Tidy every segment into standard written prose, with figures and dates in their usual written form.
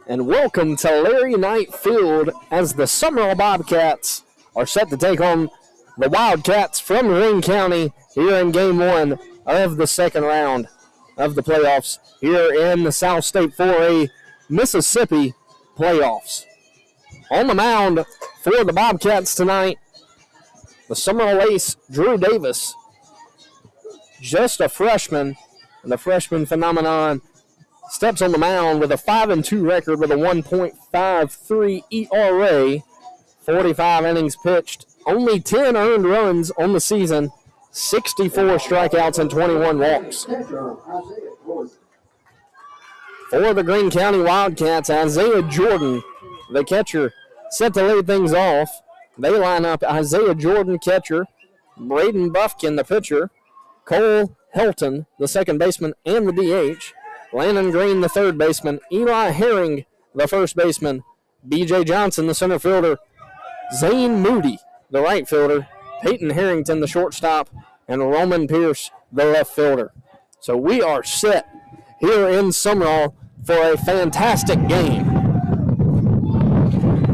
and welcome to Larry Knight Field as the Sumrall Bobcats are set to take on the Wildcats from Greene County here in Game 1 of the second round of the playoffs here in the South State 4A Mississippi playoffs. On the mound for the Bobcats tonight, the Sumrall ace, Drew Davis, just a freshman, and the freshman phenomenon steps on the mound with a 5-2 record with a 1.53 ERA, 45 innings pitched, only 10 earned runs on the season, 64 strikeouts and 21 walks. For the Greene County Wildcats, Isaiah Jordan, the catcher, set to lead things off. They line up Isaiah Jordan, catcher, Braden Buffkin, the pitcher, Cole Helton, the second baseman and the DH, Landon Greene, the third baseman, Eli Herring, the first baseman, B.J. Johnson, the center fielder, Zane Moody, the right fielder, Peyton Harrington, the shortstop, and Roman Pierce, the left fielder. So we are set here in Sumrall for a fantastic game.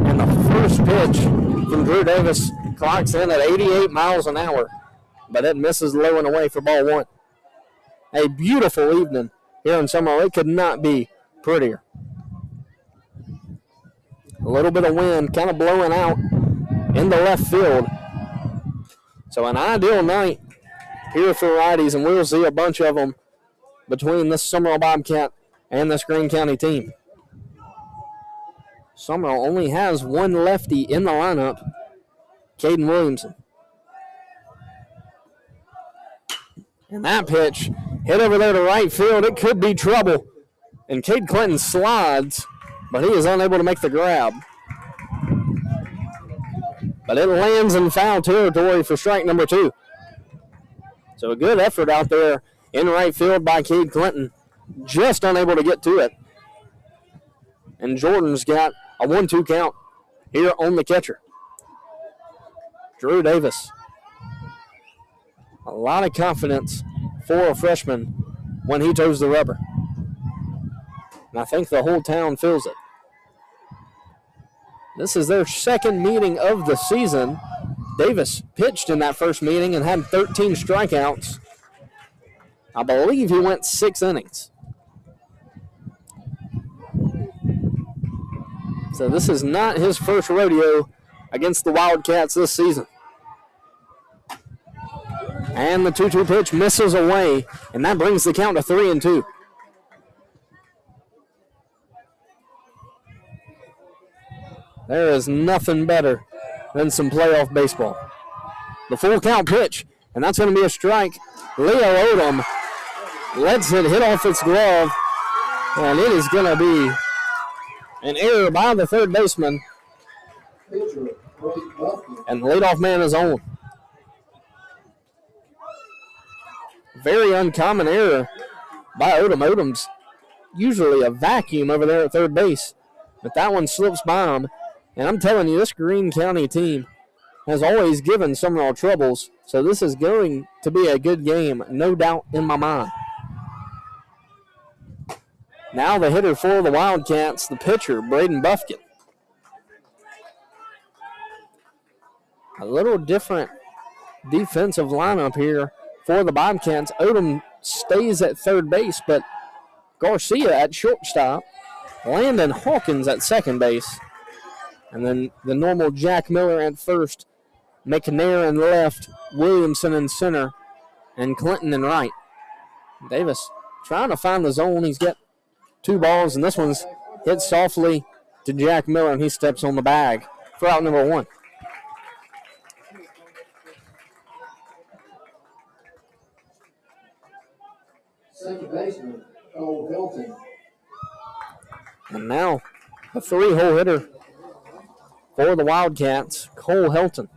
And the first pitch from Drew Davis clocks in at 88 miles an hour, but it misses low and away for ball one. A beautiful evening here in Sumrall. It could not be prettier. A little bit of wind kind of blowing out in the left field. So an ideal night here for righties, and we'll see a bunch of them between this Sumrall Bobcat and this Greene County team. Sumrall only has one lefty in the lineup, Caden Williamson. And that pitch hit over there to right field. It could be trouble. And Cade Clinton slides, but he is unable to make the grab. But it lands in foul territory for strike number 2. So a good effort out there in right field by Cade Clinton. Just unable to get to it. And Jordan's got a 1-2 count here on the catcher, Drew Davis. A lot of confidence for a freshman when he toes the rubber. And I think the whole town feels it. This is their second meeting of the season. Davis pitched in that first meeting and had 13 strikeouts. I believe he went 6 innings. So this is not his first rodeo against the Wildcats this season. And the 2-2 pitch misses away, and that brings the count to 3-2. There is nothing better than some playoff baseball. The full count pitch, and that's going to be a strike. Leo Odom lets it hit off its glove, and it is going to be an error by the third baseman. And the leadoff man is on. Very uncommon error by Odom. Odom's usually a vacuum over there at third base, but that one slips by him. And I'm telling you, this Greene County team has always given Sumrall troubles, so this is going to be a good game, no doubt in my mind. Now the hitter for the Wildcats, the pitcher, Braden Buffkin. A little different defensive lineup here for the Bobcats. Odom stays at third base, but Garcia at shortstop, Landon Hawkins at second base, and then the normal Jack Miller at first, McNair in left, Williamson in center, and Clinton in right. Davis trying to find the zone. He's got 2 balls, and this one's hit softly to Jack Miller, and he steps on the bag for out number 1. Second baseman, Cole Hilton. And now a 3-hole hitter for the Wildcats, Cole Helton.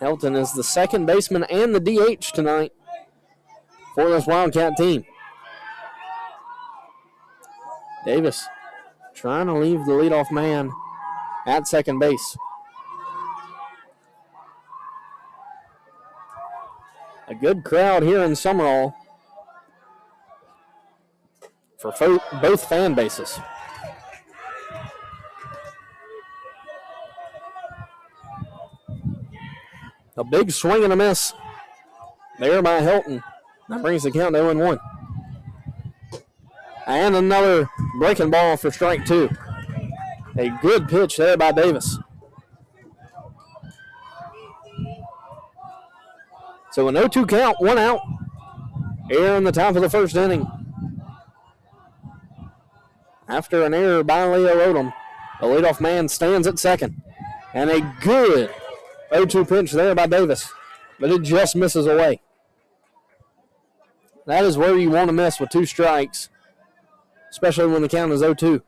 Helton is the second baseman and the DH tonight for this Wildcat team. Davis trying to leave the leadoff man at second base. A good crowd here in Sumrall for both fan bases. A big swing and a miss there by Hilton. That brings the count to 0-1. And another breaking ball for strike two. A good pitch there by Davis. So an 0-2 count, 1 out. Here in the top of the first inning. After an error by Leo Odom, the leadoff man stands at second. And a good 0-2 pitch there by Davis. But it just misses away. That is where you want to miss with 2 strikes, especially when the count is 0-2.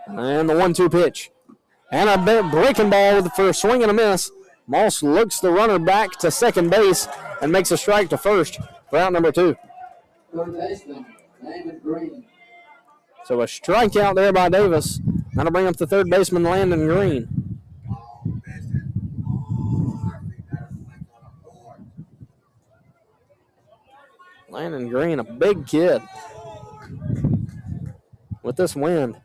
And the 1-2 pitch. And a breaking ball for a swing and a miss. Moss looks the runner back to second base and makes a strike to first for out number 2. Third baseman, Greene. So a strikeout there by Davis. That'll bring up the third baseman, Landon Greene. Landon Greene, a big kid with this wind.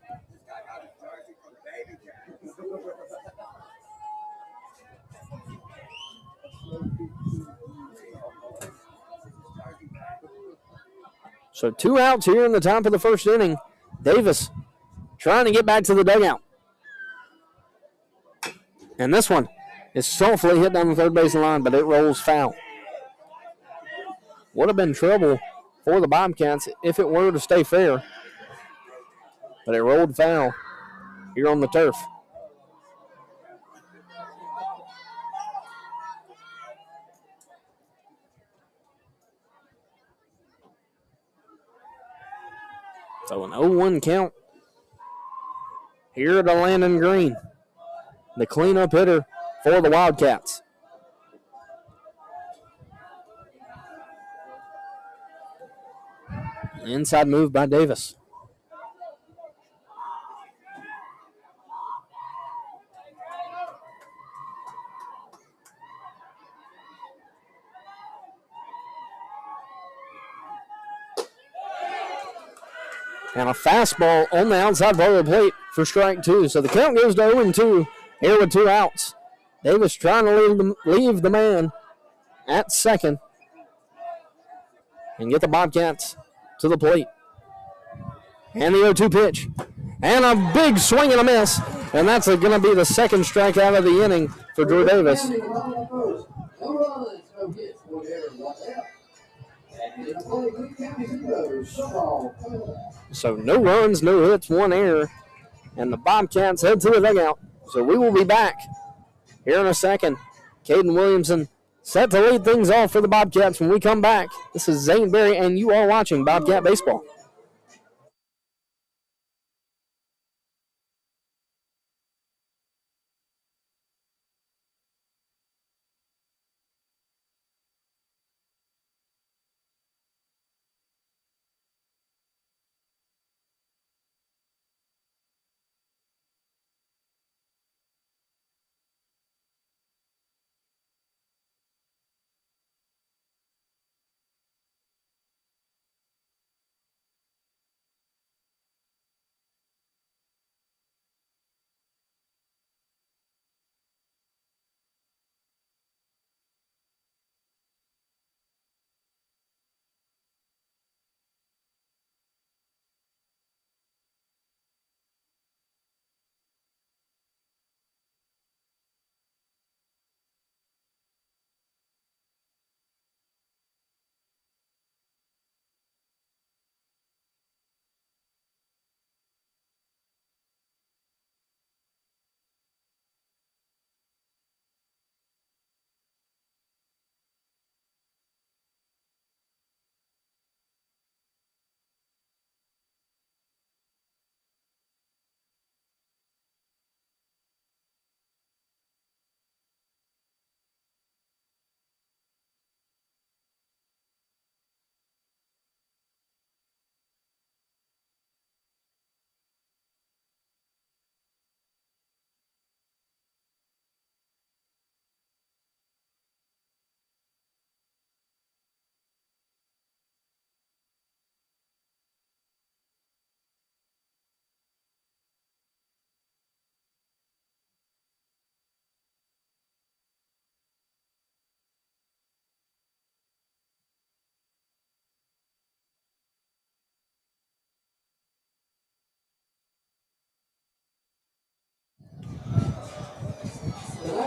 So 2 outs here in the top of the first inning. Davis trying to get back to the dugout. And this one is softly hit down the third base line, but it rolls foul. Would have been trouble for the Bobcats if it were to stay fair. But it rolled foul here on the turf. So an 0-1 count here to Landon Greene, the cleanup hitter for the Wildcats. Inside move by Davis. And a fastball on the outside part of the plate for strike 2. So the count goes to 0-2 here with 2 outs. Davis trying to leave the man at second and get the Bobcats to the plate. And the 0-2 pitch. And a big swing and a miss. And that's going to be the second strikeout of the inning for Drew Davis. So no runs, no hits, 1 error. And the Bobcats head to the dugout. So we will be back here in a second. Caden Williamson set to lead things off for the Bobcats when we come back. This is Zane Berry, and you are watching Bobcat Baseball.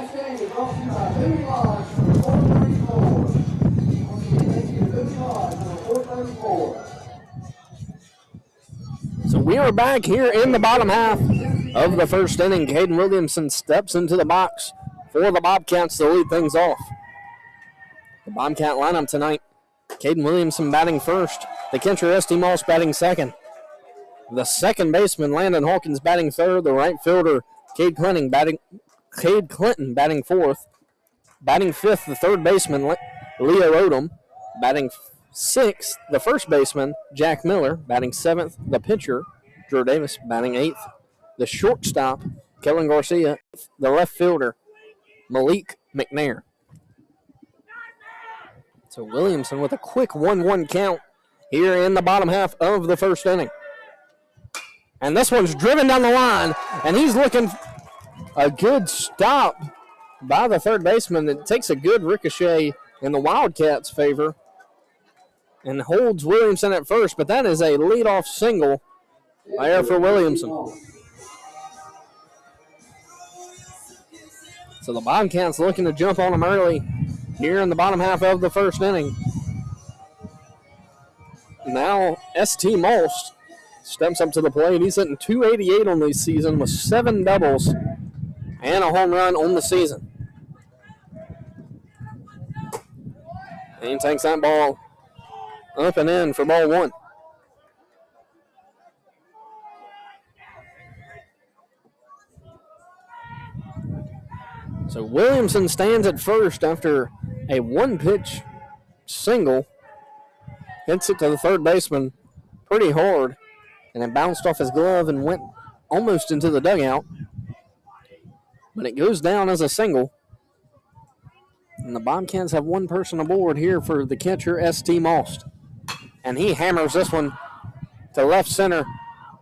Tonight's game is brought to you by Bowie Lodge, number 434. Once again, thank you to Bowie Lodge, number 434. So we are back here in the bottom half of the first inning. Caden Williamson steps into the box for the Bobcats to lead things off. The Bobcat lineup tonight, Caden Williamson batting first. The catcher, S.T. Moss, batting second. The second baseman, Landon Hawkins, batting third. The right fielder, Cade Clinton, batting fourth. Batting fifth, the third baseman, Leo Odom. Batting sixth, the first baseman, Jack Miller. Batting seventh, the pitcher, Drew Davis. Batting eighth, the shortstop, Kellen Garcia. The left fielder, Malik McNair. So Williamson with a quick 1-1 count here in the bottom half of the first inning. And this one's driven down the line, and he's looking a good stop by the third baseman. It takes a good ricochet in the Wildcats' favor and holds Williamson at first, but that is a leadoff single there for Williamson. So the Bobcats looking to jump on him early here in the bottom half of the first inning. Now S.T. Most steps up to the plate. He's hitting .288 on the season with 7 doubles and a home run on the season. And he takes that ball up and in for ball one. So Williamson stands at first after a one-pitch single. Hits it to the third baseman pretty hard, and it bounced off his glove and went almost into the dugout. But it goes down as a single. And the Bobcats have one person aboard here for the catcher, S.T. Most. And he hammers this one to left center.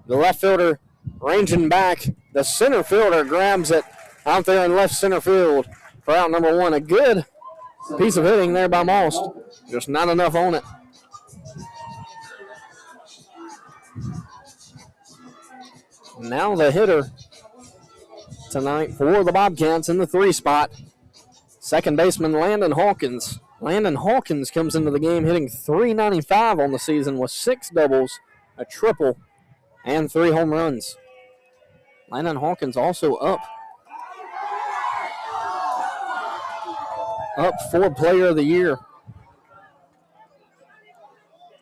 The left fielder ranging back. The center fielder grabs it out there in left center field for out number one. A good piece of hitting there by Most. Just not enough on it. Now the hitter tonight for the Bobcats in the 3 spot, second baseman Landon Hawkins. Landon Hawkins comes into the game hitting .395 on the season with 6 doubles, a triple, and 3 home runs. Landon Hawkins also up for Player of the Year.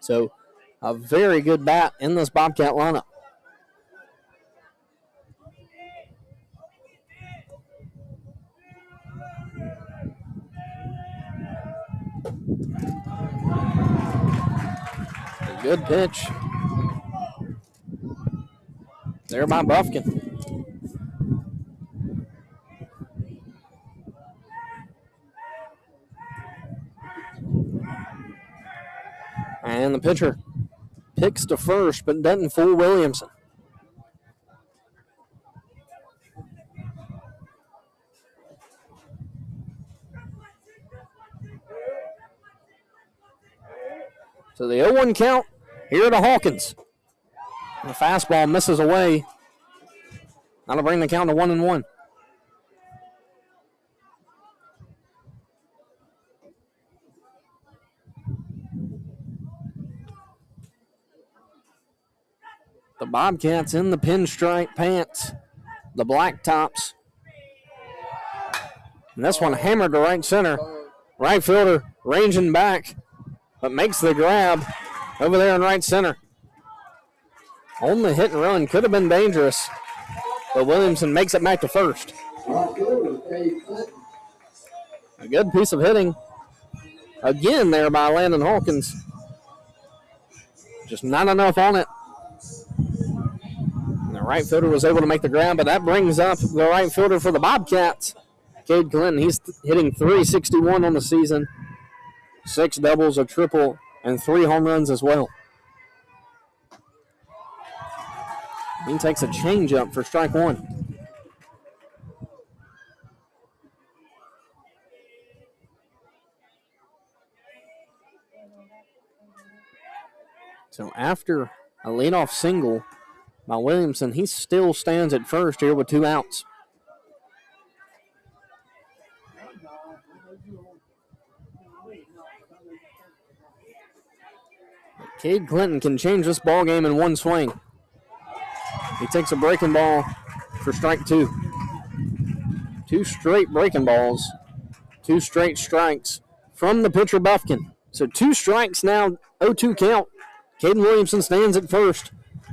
So a very good bat in this Bobcat lineup. A good pitch there by Buffkin. And the pitcher picks to first, but doesn't fool Williamson. So the 0-1 count here to Hawkins. The fastball misses away. That'll bring the count to 1-1. The Bobcats in the pinstripe pants, the black tops. And this one hammered to right center. Right fielder ranging back, but makes the grab over there in right center. On the hit and run, could have been dangerous, but Williamson makes it back to first. A good piece of hitting again there by Landon Hawkins. Just not enough on it. And the right fielder was able to make the grab, but that brings up the right fielder for the Bobcats, Cade Clinton. He's hitting .361 on the season, 6 doubles, a triple, and 3 home runs as well. He takes a changeup for strike one. So after a leadoff single by Williamson, he still stands at first here with 2 outs. Cade Clinton can change this ball game in one swing. He takes a breaking ball for strike two. 2 straight breaking balls, 2 straight strikes from the pitcher Buffkin. So 2 strikes now, 0-2 count. Caden Williamson stands at first.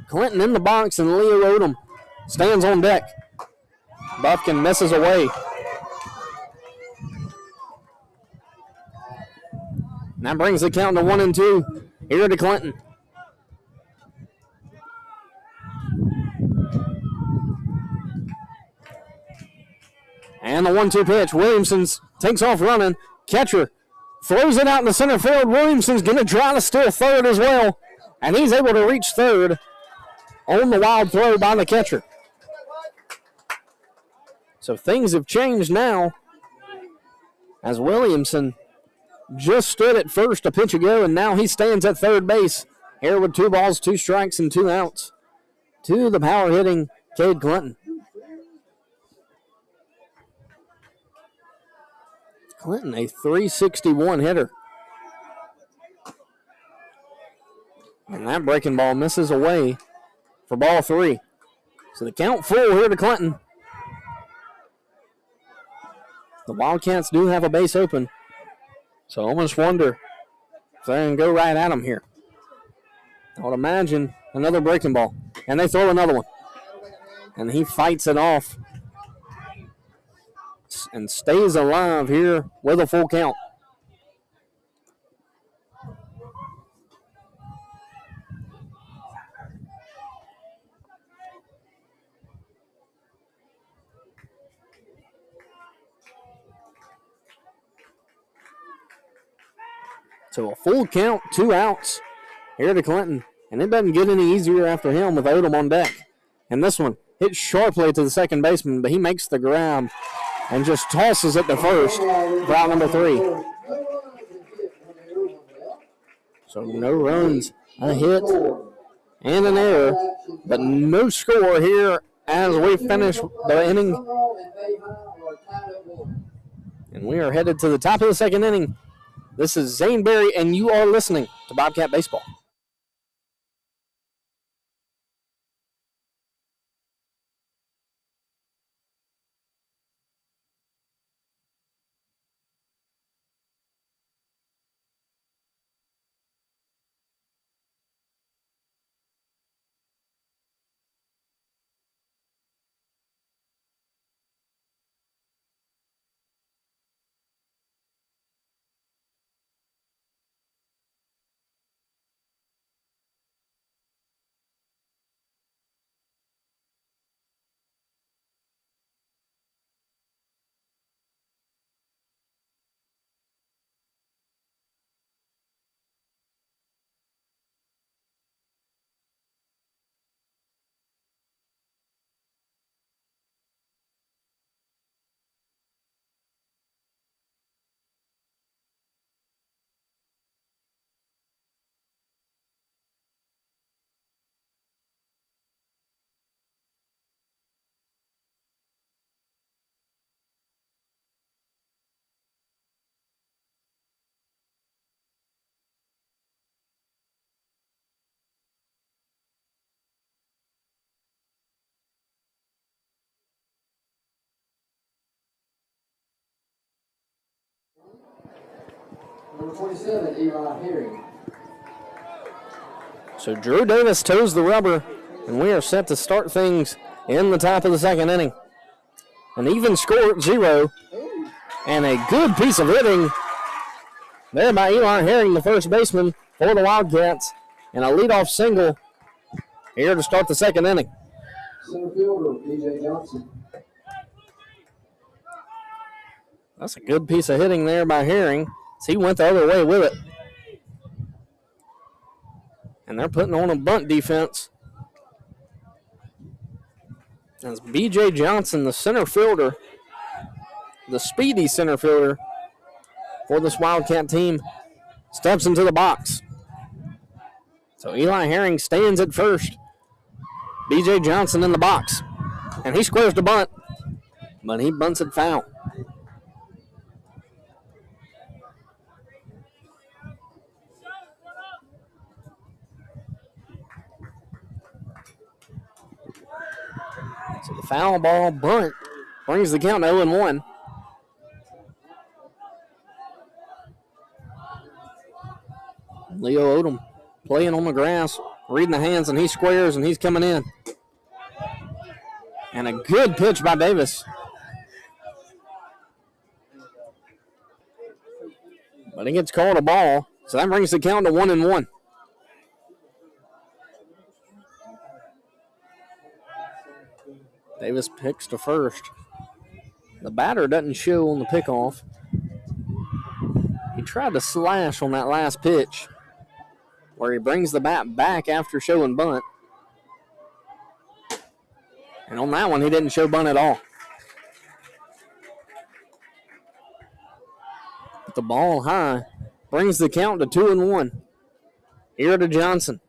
Clinton in the box, and Leo Odom stands on deck. Buffkin misses away. And that brings the count to 1-2 here to Clinton. And the 1-2 pitch. Williamson takes off running. Catcher throws it out in the center field. Williamson's going to try to steal third as well. And he's able to reach third on the wild throw by the catcher. So things have changed now as Williamson just stood at first a pitch ago, and now he stands at third base here with 2 balls, 2 strikes, and 2 outs to the power hitting Cade Clinton. Clinton, a .361 hitter. And that breaking ball misses away for ball 3. So the count full here to Clinton. The Wildcats do have a base open. So I almost wonder if they're going to go right at him here. I would imagine another breaking ball. And they throw another one. And he fights it off and stays alive here with a full count. So a full count, 2 outs here to Clinton. And it doesn't get any easier after him with Odom on deck. And this one hits sharply to the second baseman, but he makes the grab and just tosses it to first for out number 3. So no runs, a hit, and an error, but no score here as we finish the inning. And we are headed to the top of the second inning. This is Zane Berry, and you are listening to Bobcat Baseball. Number 27, Eli Herring. So Drew Davis toes the rubber, and we are set to start things in the top of the second inning. An even score at 0, and a good piece of hitting there by Eli Herring, the first baseman for the Wildcats, and a leadoff single here to start the second inning. Center fielder, B.J. Johnson. That's a good piece of hitting there by Herring. So he went the other way with it. And they're putting on a bunt defense. As B.J. Johnson, the center fielder, the speedy center fielder for this Wildcat team, steps into the box. So Eli Herring stands at first. B.J. Johnson in the box. And he squares the bunt, but he bunts it foul. So the foul ball bunt brings the count to 0-1. Leo Odom playing on the grass, reading the hands, and he squares, and he's coming in. And a good pitch by Davis. But he gets called a ball, so that brings the count to 1-1. Davis picks to first. The batter doesn't show on the pickoff. He tried to slash on that last pitch, where he brings the bat back after showing bunt. And on that one, he didn't show bunt at all. But the ball high brings the count to 2-1. Here to Johnson.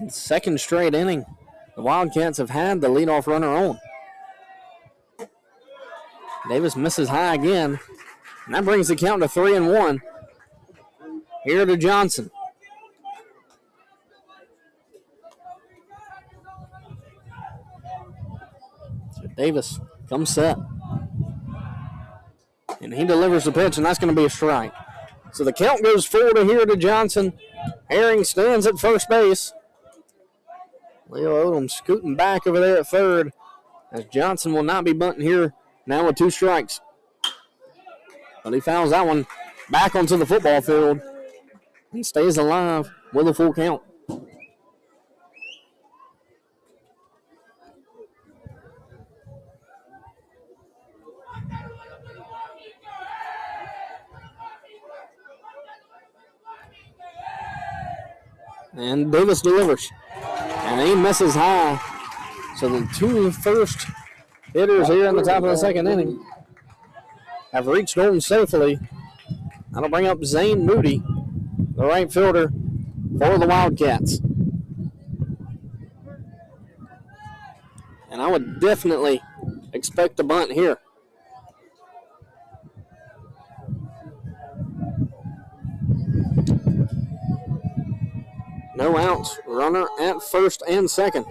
Second straight inning, the Wildcats have had the leadoff runner on. Davis misses high again, and that brings the count to 3-1. Here to Johnson. So Davis comes set. And he delivers the pitch, and that's going to be a strike. So the count goes 4 to here to Johnson. Herring stands at first base. Leo Odom scooting back over there at third, as Johnson will not be bunting here now with 2 strikes. But he fouls that one back onto the football field and stays alive with a full count. And Davis delivers. And he misses high. So the 2 first hitters here in the top of the second inning have reached home safely. That'll bring up Zane Moody, the right fielder for the Wildcats. And I would definitely expect a bunt here. No outs, runner at first and second.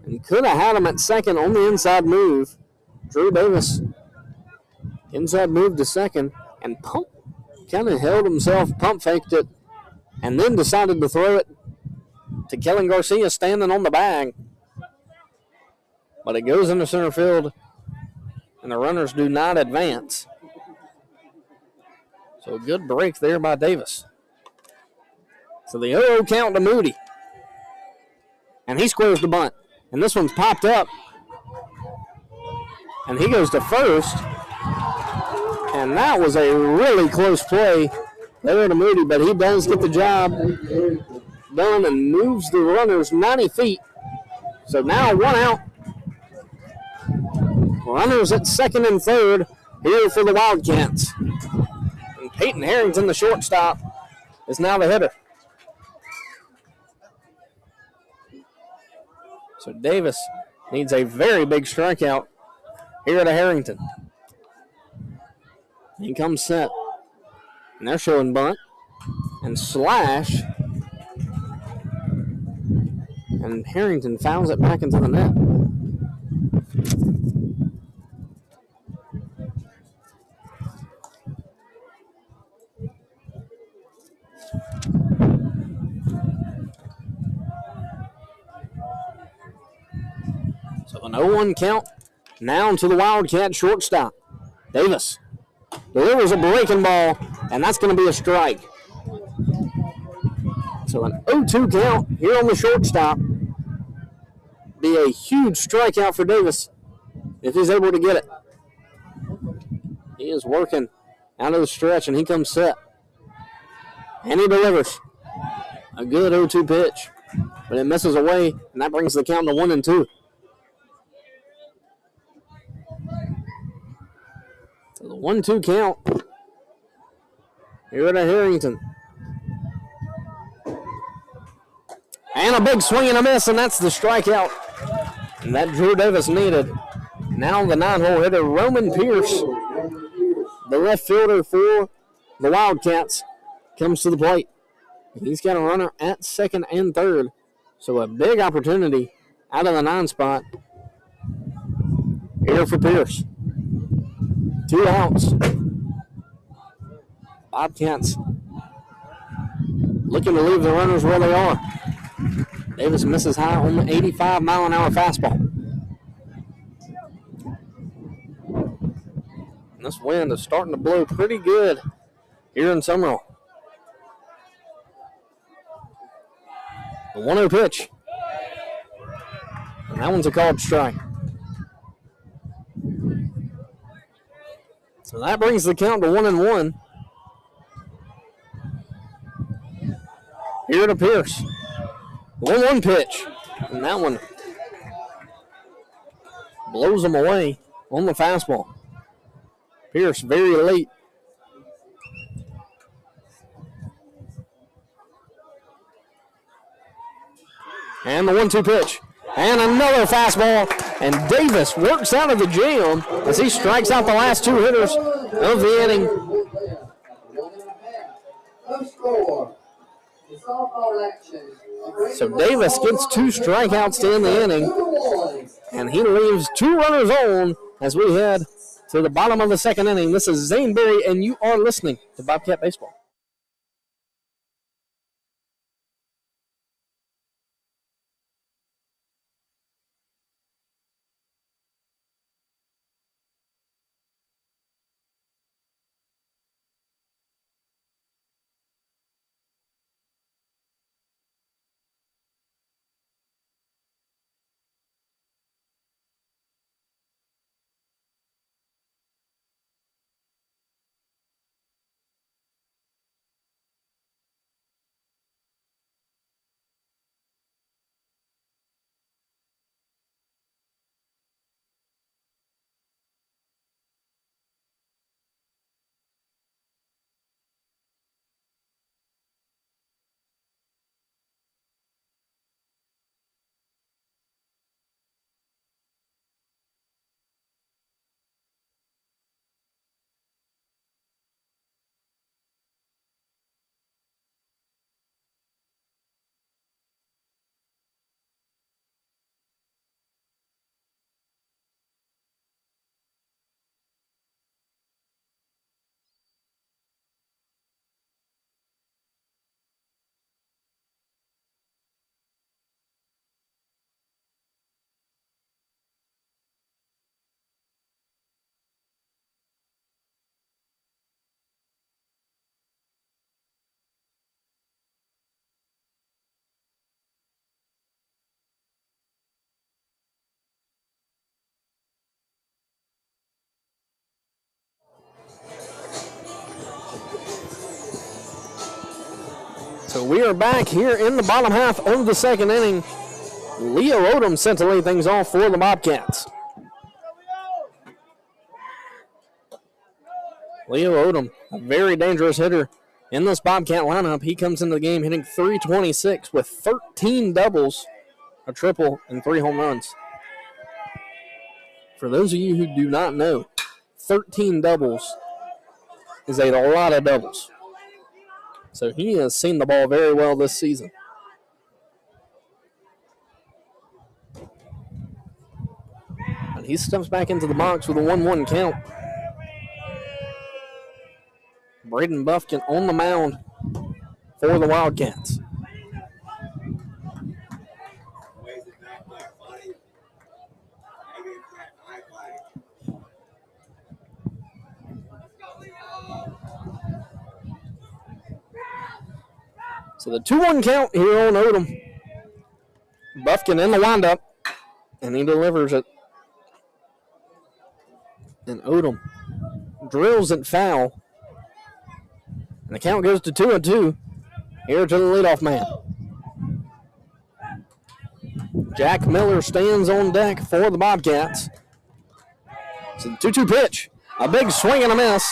And could have had him at second on the inside move. Drew Davis, inside move to second, and kind of held himself, pump faked it, and then decided to throw it to Kellen Garcia standing on the bag. But it goes into center field, and the runners do not advance. So a good break there by Davis. So the 0-0 count to Moody. And he squares the bunt. And this one's popped up. And he goes to first. And that was a really close play there to Moody, but he does get the job done and moves the runners 90 feet. So now 1 out. Runners at second and third here for the Wildcats. And Peyton Harrington, the shortstop, is now the hitter. So Davis needs a very big strikeout here to Harrington. He comes set. And they're showing bunt and slash. And Harrington fouls it back into the net. So an 0-1 count now to the Wildcat shortstop. Davis delivers a breaking ball, and that's going to be a strike. So an 0-2 count here on the shortstop. Be a huge strikeout for Davis if he's able to get it. He is working out of the stretch, and he comes set. And he delivers a good 0-2 pitch, but it misses away, and that brings the count to 1-2. So the 1-2 count here at Harrington. And a big swing and a miss, and that's the strikeout. And that Drew Davis needed. Now the 9-hole hitter, Roman Pierce, the left fielder for the Wildcats, comes to the plate. He's got a runner at second and third. So a big opportunity out of the 9 spot here for Pierce. 2 outs. Bobcats looking to leave the runners where they are. Davis misses high on the 85-mile-an-hour fastball. And this wind is starting to blow pretty good here in Sumrall. The 1-0 pitch. And that one's a called strike. So that brings the count to 1-1. Here to Pierce. 1-1 pitch. And that one blows them away on the fastball. Pierce very late. And the 1-2 pitch. And another fastball. And Davis works out of the jam as he strikes out the last 2 hitters of the inning. So Davis gets 2 strikeouts to end the inning. And he leaves 2 runners on as we head to the bottom of the 2nd inning. This is Zane Berry, and you are listening to Bobcat Baseball. So we are back here in the bottom half of the 2nd inning. Leo Odom sent to lead things off for the Bobcats. Leo Odom, a very dangerous hitter in this Bobcat lineup. He comes into the game hitting .326 with 13 doubles, a triple, and 3 home runs. For those of you who do not know, 13 doubles is a lot of doubles. So he has seen the ball very well this season. And he steps back into the box with a 1-1 count. Braden Buffkin on the mound for the Wildcats. So the 2-1 count here on Odom. Buffkin in the windup, and he delivers it. And Odom drills it foul. And the count goes to 2-2 here to the leadoff man. Jack Miller stands on deck for the Bobcats. So the 2-2 pitch, a big swing and a miss,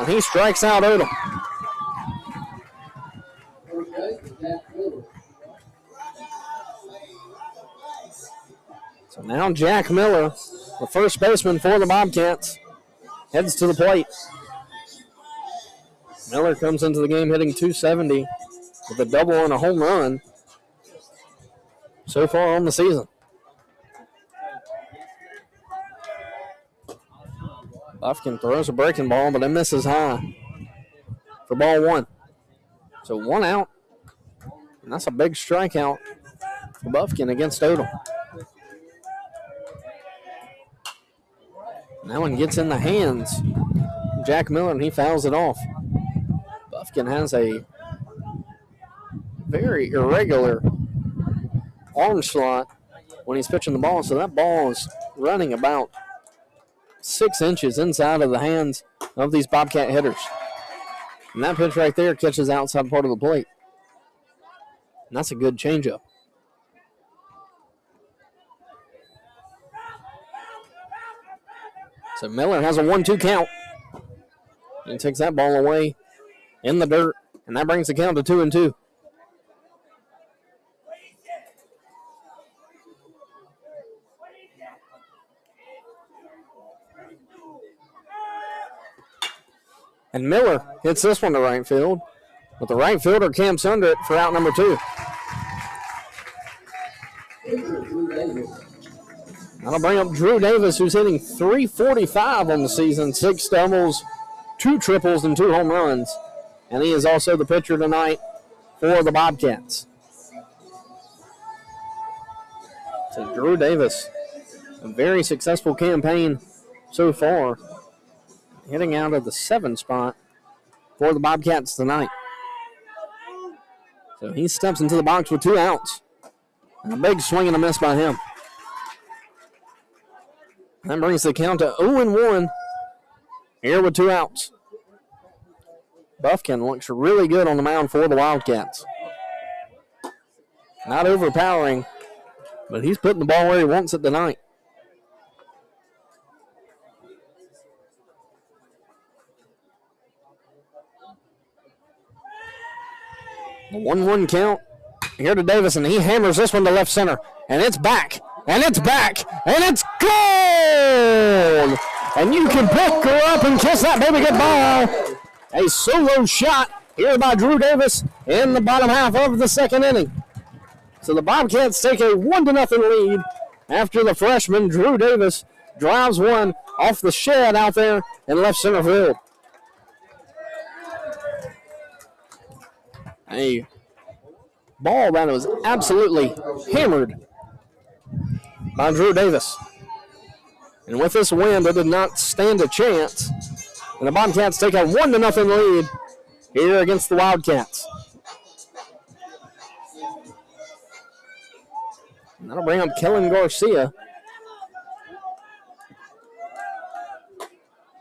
and he strikes out Odom. So now Jack Miller, the first baseman for the Bobcats, heads to the plate. Miller comes into the game hitting .270 with a double and a home run so far on the season. Buffkin throws a breaking ball, but it misses high for ball one. So 1 out, and that's a big strikeout for Buffkin against Odom. That one gets in the hands of Jack Miller, and he fouls it off. Buffkin has a very irregular arm slot when he's pitching the ball, so that ball is running about 6 inches inside of the hands of these Bobcat hitters. And that pitch right there catches outside part of the plate. And that's a good changeup. So Miller has a 1-2 count. He takes that ball away in the dirt, and that brings the count to 2-2. And Miller hits this one to right field, but the right fielder camps under it for out number 2. That'll bring up Drew Davis, who's hitting .345 on the season, 6 doubles, 2 triples, and 2 home runs. And he is also the pitcher tonight for the Bobcats. So Drew Davis, a very successful campaign so far, hitting out of the 7 spot for the Bobcats tonight. So he steps into the box with 2 outs. And a big swing and a miss by him. That brings the count to 0-1 here with 2 outs. Buffkin looks really good on the mound for the Wildcats. Not overpowering, but he's putting the ball where he wants it tonight. The 1-1 count here to Davis, and he hammers this one to left center. And it's back, and it's back, and it's goal! And you can pick her up and kiss that baby goodbye. A solo shot here by Drew Davis in the bottom half of the second inning. So the Bobcats take a 1-0 lead after the freshman Drew Davis drives one off the shed out there in left center field. A ball that was absolutely hammered by Drew Davis. And with this wind, it did not stand a chance. And the Bobcats take a 1-0 lead here against the Wildcats. And that'll bring up Kellen Garcia,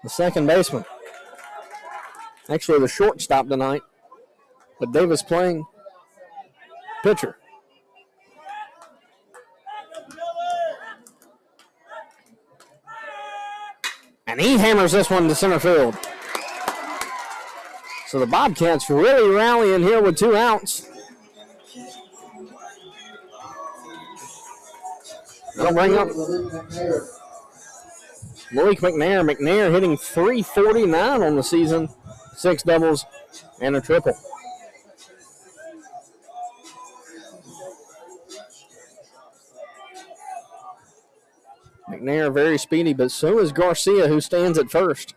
the second baseman. Actually, the shortstop tonight, but Davis playing pitcher. And he hammers this one to center field. So the Bobcats really rallying here with 2 outs. That'll bring up Malik McNair. McNair hitting .349 on the season, 6 doubles and a triple. McNair very speedy, but so is Garcia, who stands at first.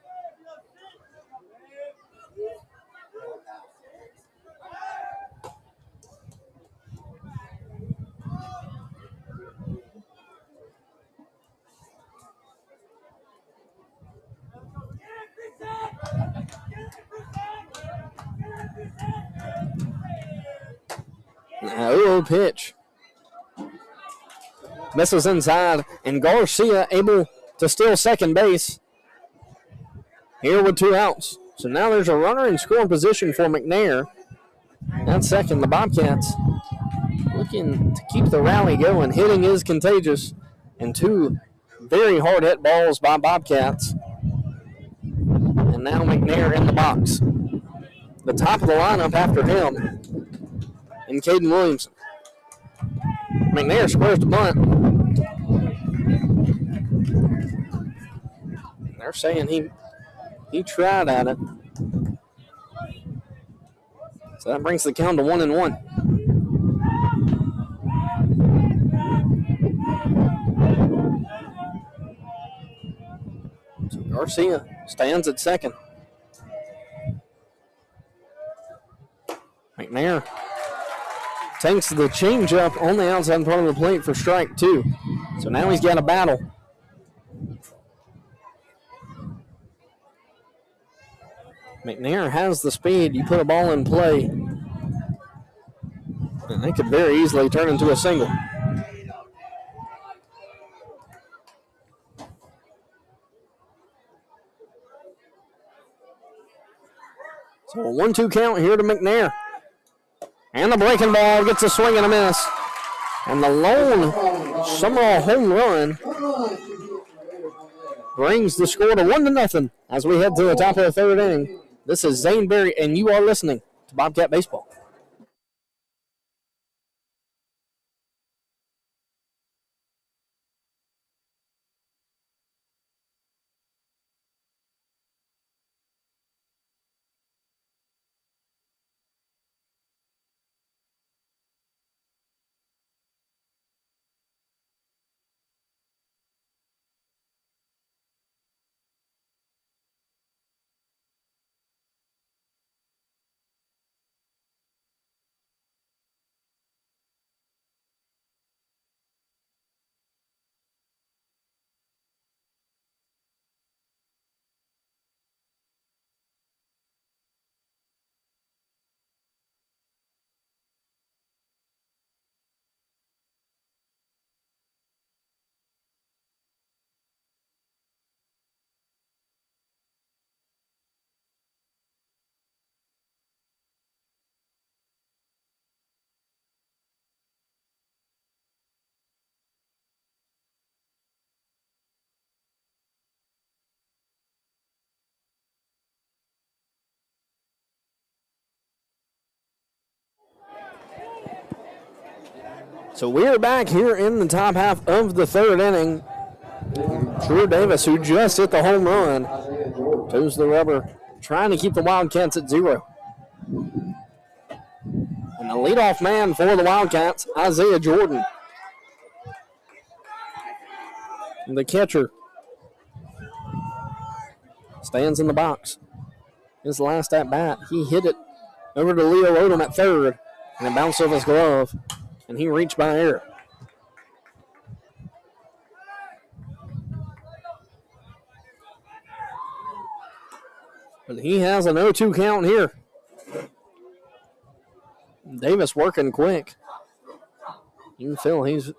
Pitch. Misses inside, and Garcia able to steal second base here with 2 outs. So now there's a runner in scoring position for McNair. At second, the Bobcats looking to keep the rally going. Hitting is contagious, and 2 very hard hit balls by Bobcats. And now McNair in the box. The top of the lineup after him, and Caden Williamson. McNair squares the bunt. They're saying he tried at it. So that brings the count to 1-1. So Garcia stands at second. McNair takes the changeup on the outside part of the plate for strike 2. So now he's got a battle. McNair has the speed. You put a ball in play, and they could very easily turn into a single. So a 1-2 count here to McNair. And the breaking ball gets a swing and a miss. And the lone Sumrall home run brings the score to 1-0 as we head to the top of the third inning. This is Zane Berry, and you are listening to Bobcat Baseball. So we are back here in the top half of the third inning. Drew Davis, who just hit the home run, toes the rubber, trying to keep the Wildcats at 0. And the leadoff man for the Wildcats, Isaiah Jordan. And the catcher stands in the box. His last at bat, he hit it over to Leo Odom at third, and it bounced off his glove, and he reached by error. But he has an 0-2 count here. Davis working quick. You can feel he's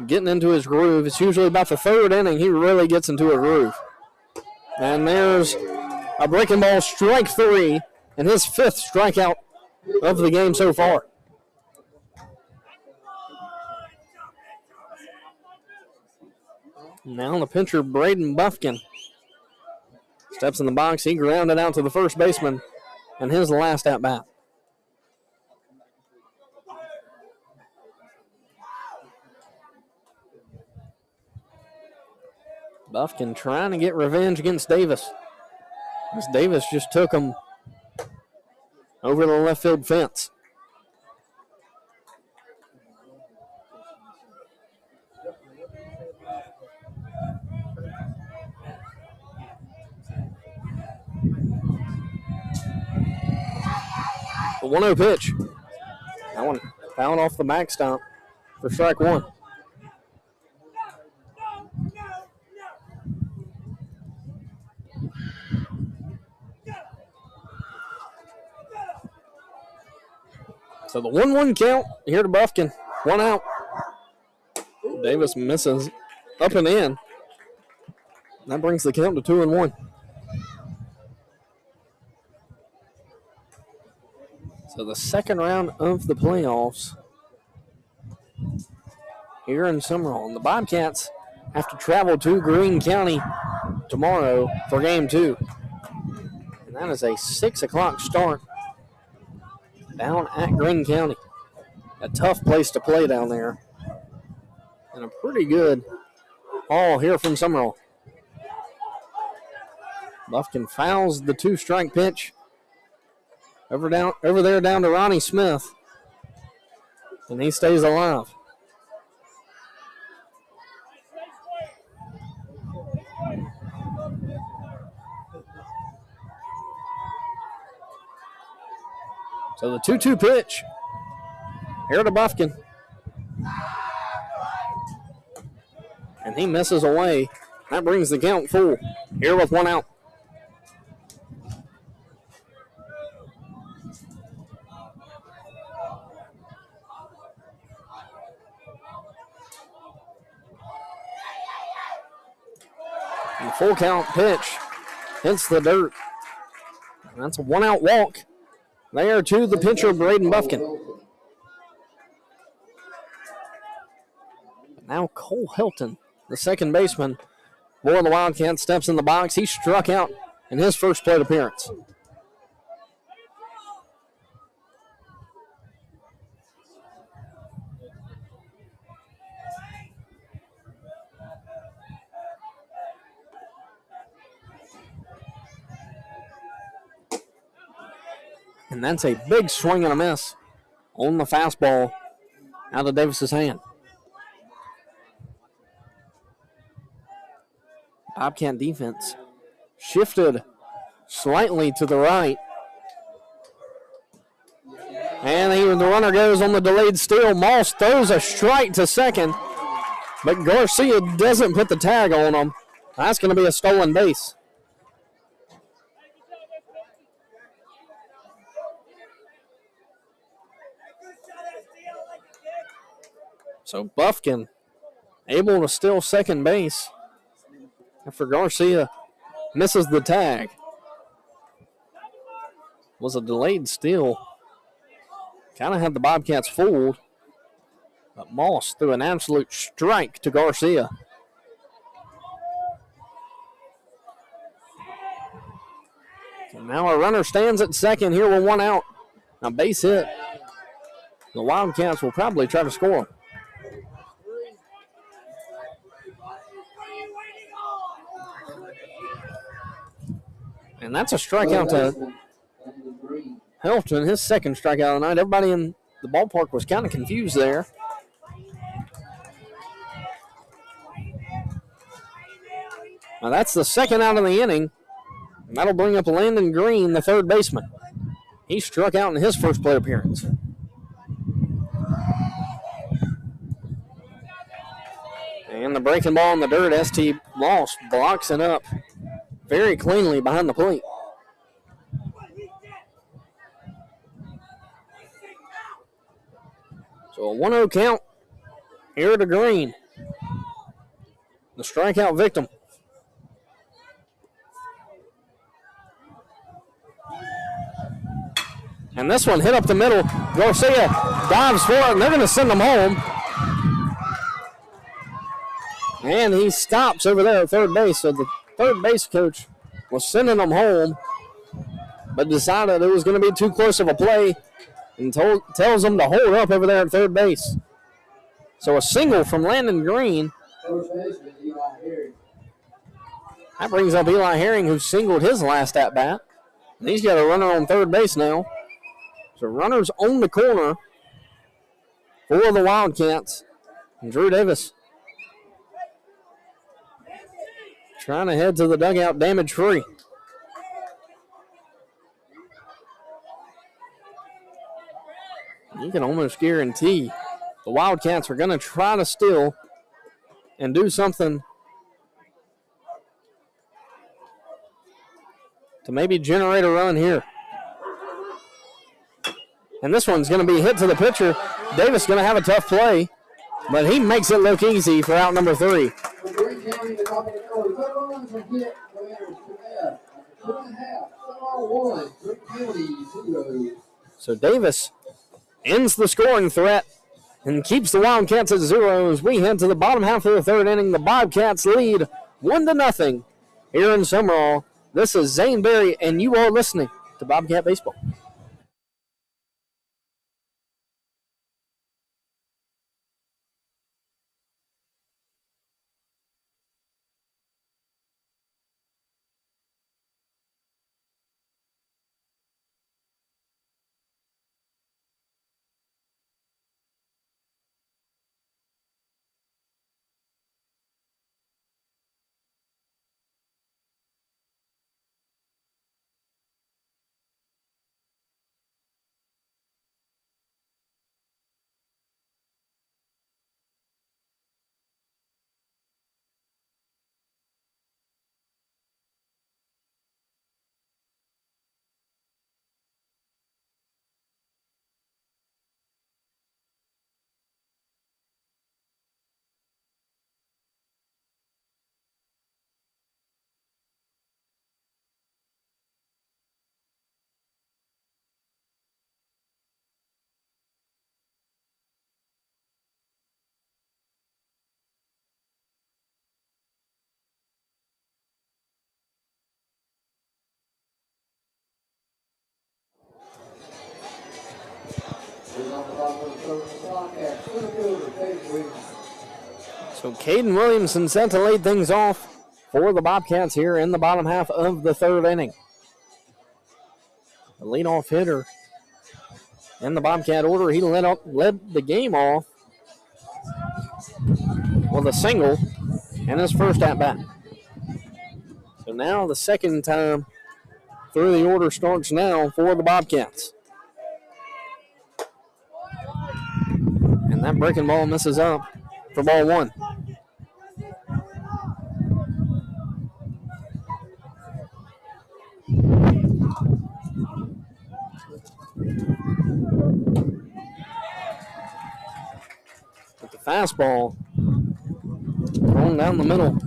getting into his groove. It's usually about the third inning he really gets into a groove. And there's a breaking ball, strike 3, and his 5th strikeout of the game so far. Now the pitcher, Braden Buffkin, steps in the box. He grounded out to the first baseman, and his last at bat. Buffkin trying to get revenge against Davis, as Davis just took him over the left field fence. The 1-0 pitch. That one fouled off the backstop for strike 1. So the 1-1 count here to Buffkin. 1 out. Davis misses up and in. That brings the count to 2-1. So the second round of the playoffs here in Sumrall. And the Bobcats have to travel to Greene County tomorrow for game 2. And that is a 6 o'clock start down at Greene County. A tough place to play down there. And a pretty good haul here from Sumrall. Buffkin fouls the 2-strike pitch. Over there down to Ronnie Smith. And he stays alive. So the 2-2 pitch here to Buffkin. And he misses away. That brings the count full. Here with one out. And the full count pitch hits the dirt. And that's a one-out walk there to the pitcher, Braden Buffkin. But now Cole Hilton, the second baseman for the Wildcats, steps in the box. He struck out in his first plate appearance. And that's a big swing and a miss on the fastball out of Davis's hand. Bobcat defense shifted slightly to the right. And even the runner goes on the delayed steal. Moss throws a strike to second, but Garcia doesn't put the tag on him. That's going to be a stolen base. So Buffkin able to steal second base after Garcia misses the tag. Was a delayed steal. Kind of had the Bobcats fooled. But Moss threw an absolute strike to Garcia. So now a runner stands at second here with one out. Now base hit. The Wildcats will probably try to score. And that's a strikeout to Hilton, his second strikeout of the night. Everybody in the ballpark was kind of confused there. Now that's the second out of the inning. And that'll bring up Landon Greene, the third baseman. He struck out in his first plate appearance. And the breaking ball in the dirt, ST Moss blocks it up very cleanly behind the plate. So a 1-0 count here to Greene, the strikeout victim. And this one hit up the middle. Garcia dives for it, and they're going to send him home. And he stops over there at third base. So the third base coach was sending him home, but decided it was going to be too close of a play and tells him to hold up over there at third base. So a single from Landon Greene. That brings up Eli Herring, who singled his last at-bat. And he's got a runner on third base now. So runners on the corner for the Wildcats. And Drew Davis trying to head to the dugout damage-free. You can almost guarantee the Wildcats are going to try to steal and do something to maybe generate a run here. And this one's going to be hit to the pitcher. Davis going to have a tough play, but he makes it look easy for out number 3. So Davis ends the scoring threat and keeps the Wildcats at 0 as we head to the bottom half of the third inning. The Bobcats lead 1-0 here in Sumrall. This is Zane Berry, and you are listening to Bobcat Baseball. He's on the bottom of the third clock at center fielder, Caden Williams. So Caden Williamson set to lead things off for the Bobcats here in the bottom half of the third inning. The leadoff hitter in the Bobcat order, he led the game off with a single in his first at-bat. So now the second time through the order starts now for the Bobcats. And that breaking ball misses up for ball one. With the fastball thrown down the middle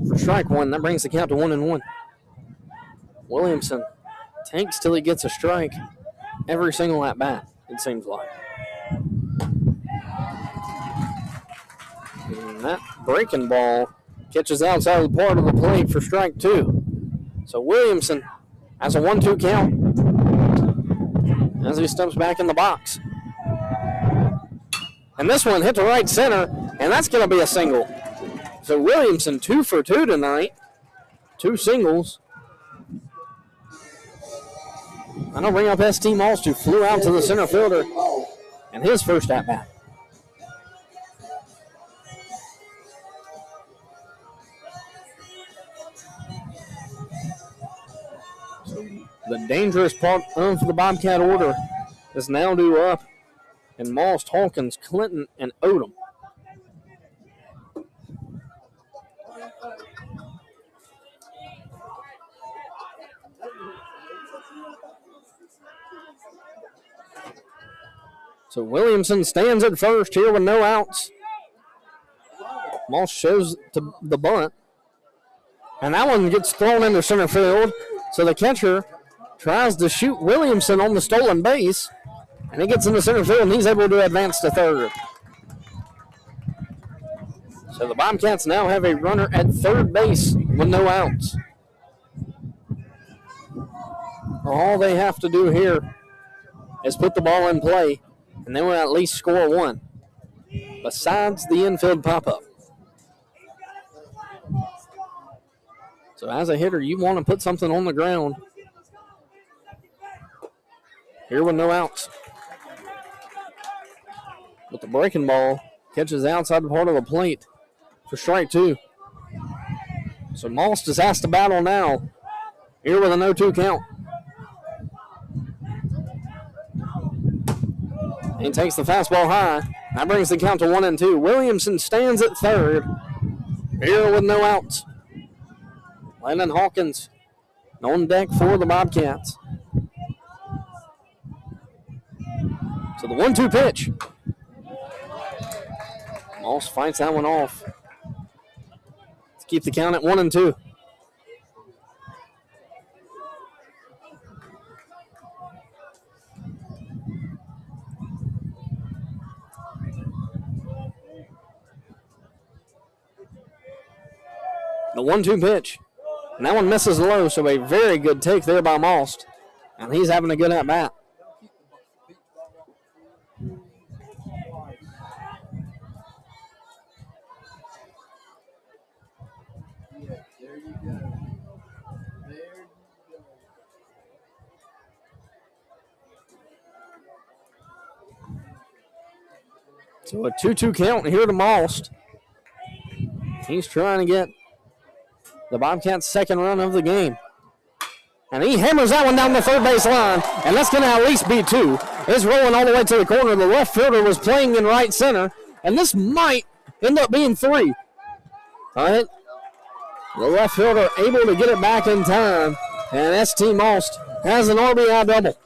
for strike one. That brings the count to 1-1. Williamson takes till he gets a strike every single at bat, it seems like. And that breaking ball catches outside of the part of the plate for strike two. So Williamson has a 1-2 count as he steps back in the box. And this one hit to right center, and that's going to be a single. So Williamson 2 for 2 tonight. 2 singles. And I'll bring up S.T. Moss, who flew out to the center fielder and his first at-bat. The dangerous part of the Bobcat order is now due up in Moss, Hawkins, Clinton, and Odom. So Williamson stands at first here with no outs. Moss shows to the bunt. And that one gets thrown into center field. So the catcher tries to shoot Williamson on the stolen base. And he gets into center field, and he's able to advance to third. So the Bobcats now have a runner at third base with no outs. All they have to do here is put the ball in play, and they will at least score one, besides the infield pop-up. So as a hitter, you want to put something on the ground here with no outs. But the breaking ball catches outside the part of the plate for strike two. So Moss just has to battle now here with a 0-2 count. He takes the fastball high. That brings the count to 1-2. Williamson stands at third here with no outs. Landon Hawkins on deck for the Bobcats. So the 1-2 pitch. Moss fights that one off. Let's keep the count at 1-2. The 1-2 pitch. And that one misses low, so a very good take there by Moss. And he's having a good at-bat. So a 2-2 count here to Moss. He's trying to get the Bobcats' second run of the game. And he hammers that one down the third base line, and that's going to at least be 2. It's rolling all the way to the corner. The left fielder was playing in right center, and this might end up being 3. All right. The left fielder able to get it back in time, and S.T. Moss has an RBI double.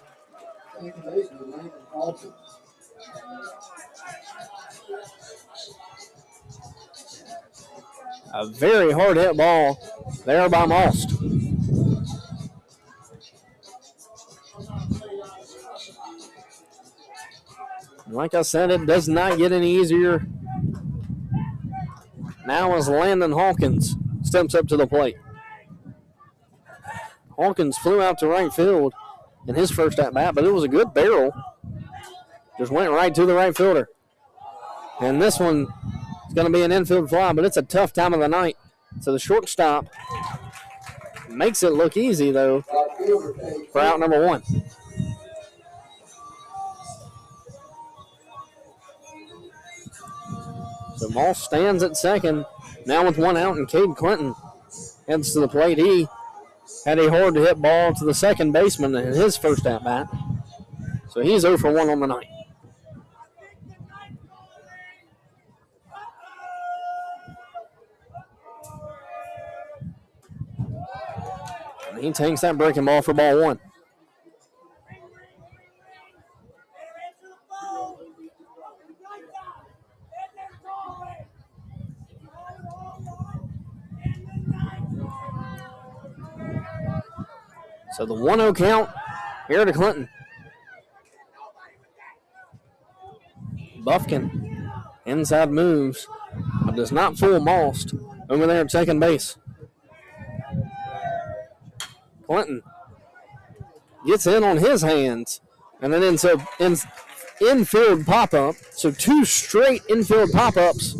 A very hard hit ball there by Moss. Like I said, it does not get any easier. Now as Landon Hawkins steps up to the plate. Hawkins flew out to right field in his first at-bat, but it was a good barrel. just went right to the right fielder. And this one is going to be an infield fly, but it's a tough time of the night. So the shortstop makes it look easy, though, for out number 1. So Moss stands at second, now with 1 out, and Cade Clinton heads to the plate. He had a hard-to-hit ball to the second baseman in his first at-bat. So he's 0 for 1 on the night. And he takes that breaking ball for ball 1. So the 1-0 count here to Clinton. Buffkin inside moves, but does not fool Most over there at second base. Clinton gets in on his hands, and then infield pop-up. So 2 straight infield pop-ups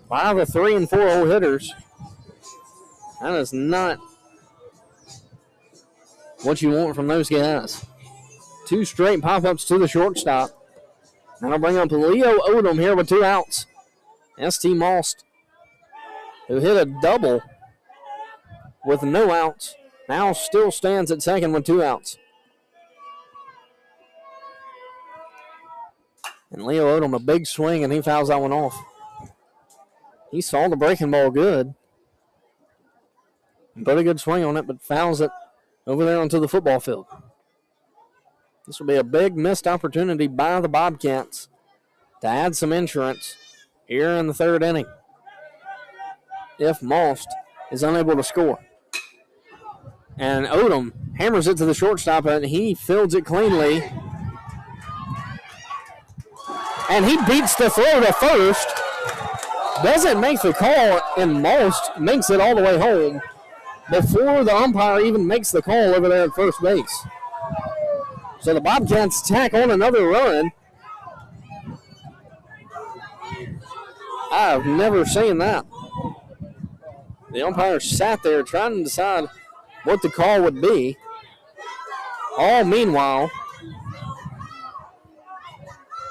by the 3 and 4 hole hitters. That is not what you want from those guys. 2 straight pop-ups to the shortstop. That'll bring up Leo Odom here with 2 outs. S.T. Most, who hit a double with no outs, now still stands at second with 2 outs. And Leo Odom, a big swing, and he fouls that one off. He saw the breaking ball good. Put a good swing on it, but fouls it over there onto the football field. This will be a big missed opportunity by the Bobcats to add some insurance here in the 3rd inning if Most is unable to score. And Odom hammers it to the shortstop, and he fields it cleanly. And he beats the throw to first. Doesn't make the call, and Most makes it all the way home before the umpire even makes the call over there at first base. So the Bobcats tack on another run. I've never seen that. The umpire sat there trying to decide what the call would be. All meanwhile,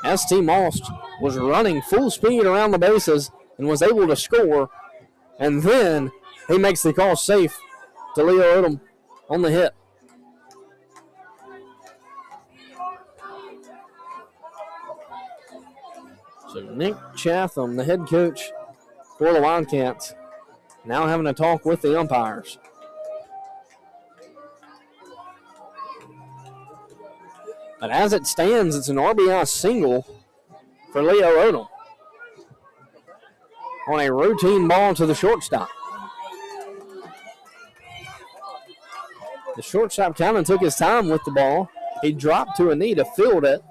S.T. Most was running full speed around the bases and was able to score. And then he makes the call safe to Leo Odom on the hit. So Nick Chatham, the head coach for the Wildcats, now having a talk with the umpires. But as it stands, it's an RBI single for Leo Odom on a routine ball to the shortstop. The shortstop kind of took his time with the ball. He dropped to a knee to field it.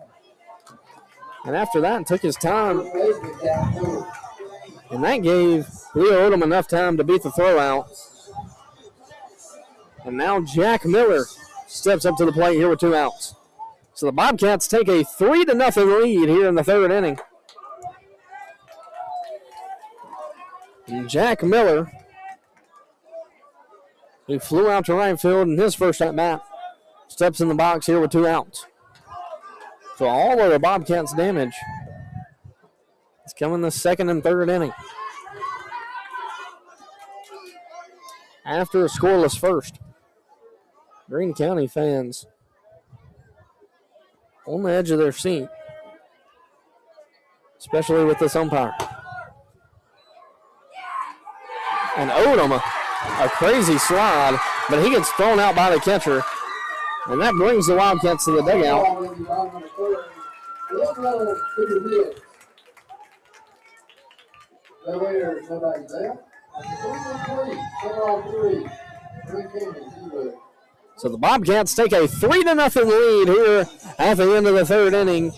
And after that, took his time. And that gave Leo Odom enough time to beat the throw out. And now Jack Miller steps up to the plate here with 2 outs. So the Bobcats take a 3-0 lead here in the 3rd inning. And Jack Miller, who flew out to right field in his first at-bat, steps in the box here with 2 outs. So all of the Bobcats' damage is coming the 2nd and 3rd inning. After a scoreless first, Greene County fans on the edge of their seat, especially with this umpire. And Odom, a crazy slide, but he gets thrown out by the catcher. And that brings the Wildcats to the dugout. So the Bobcats take a 3-0 lead here at the end of the 3rd inning.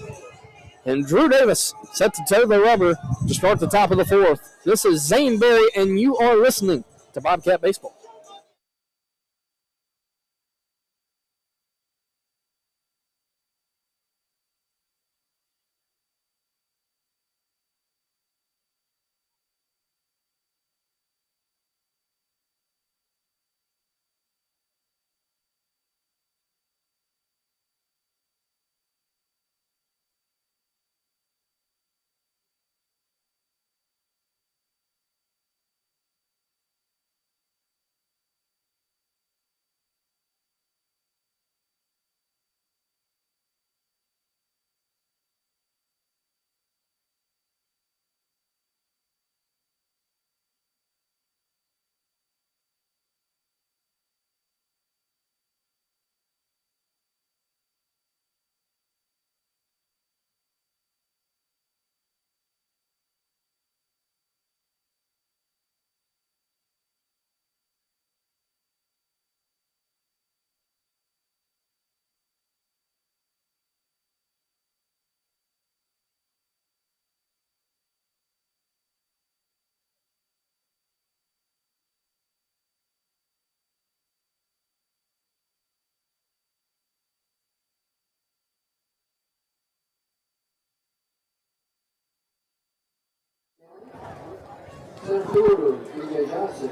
And Drew Davis set to toe the rubber to start the top of the 4th. This is Zane Berry, and you are listening to Bobcat Baseball. fielder, B.J. Johnson.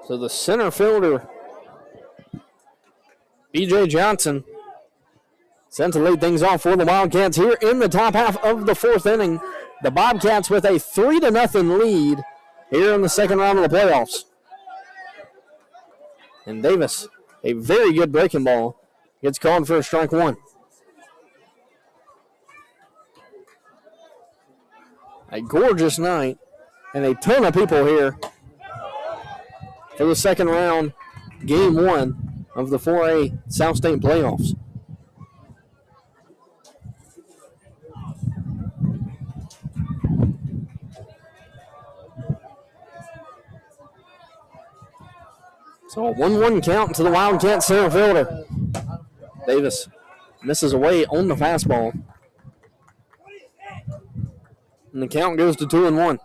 So the center fielder, B.J. Johnson, sent to lead things off for the Wildcats here in the top half of the fourth inning. The Bobcats with a 3-0 lead here in the second round of the playoffs. And Davis, a very good breaking ball, gets called for a strike one. A gorgeous night and a ton of people here for the second round, game one of the 4A South State playoffs. So a 1-1 count to the Wildcat center fielder. Davis misses away on the fastball. And the count goes to 2-1.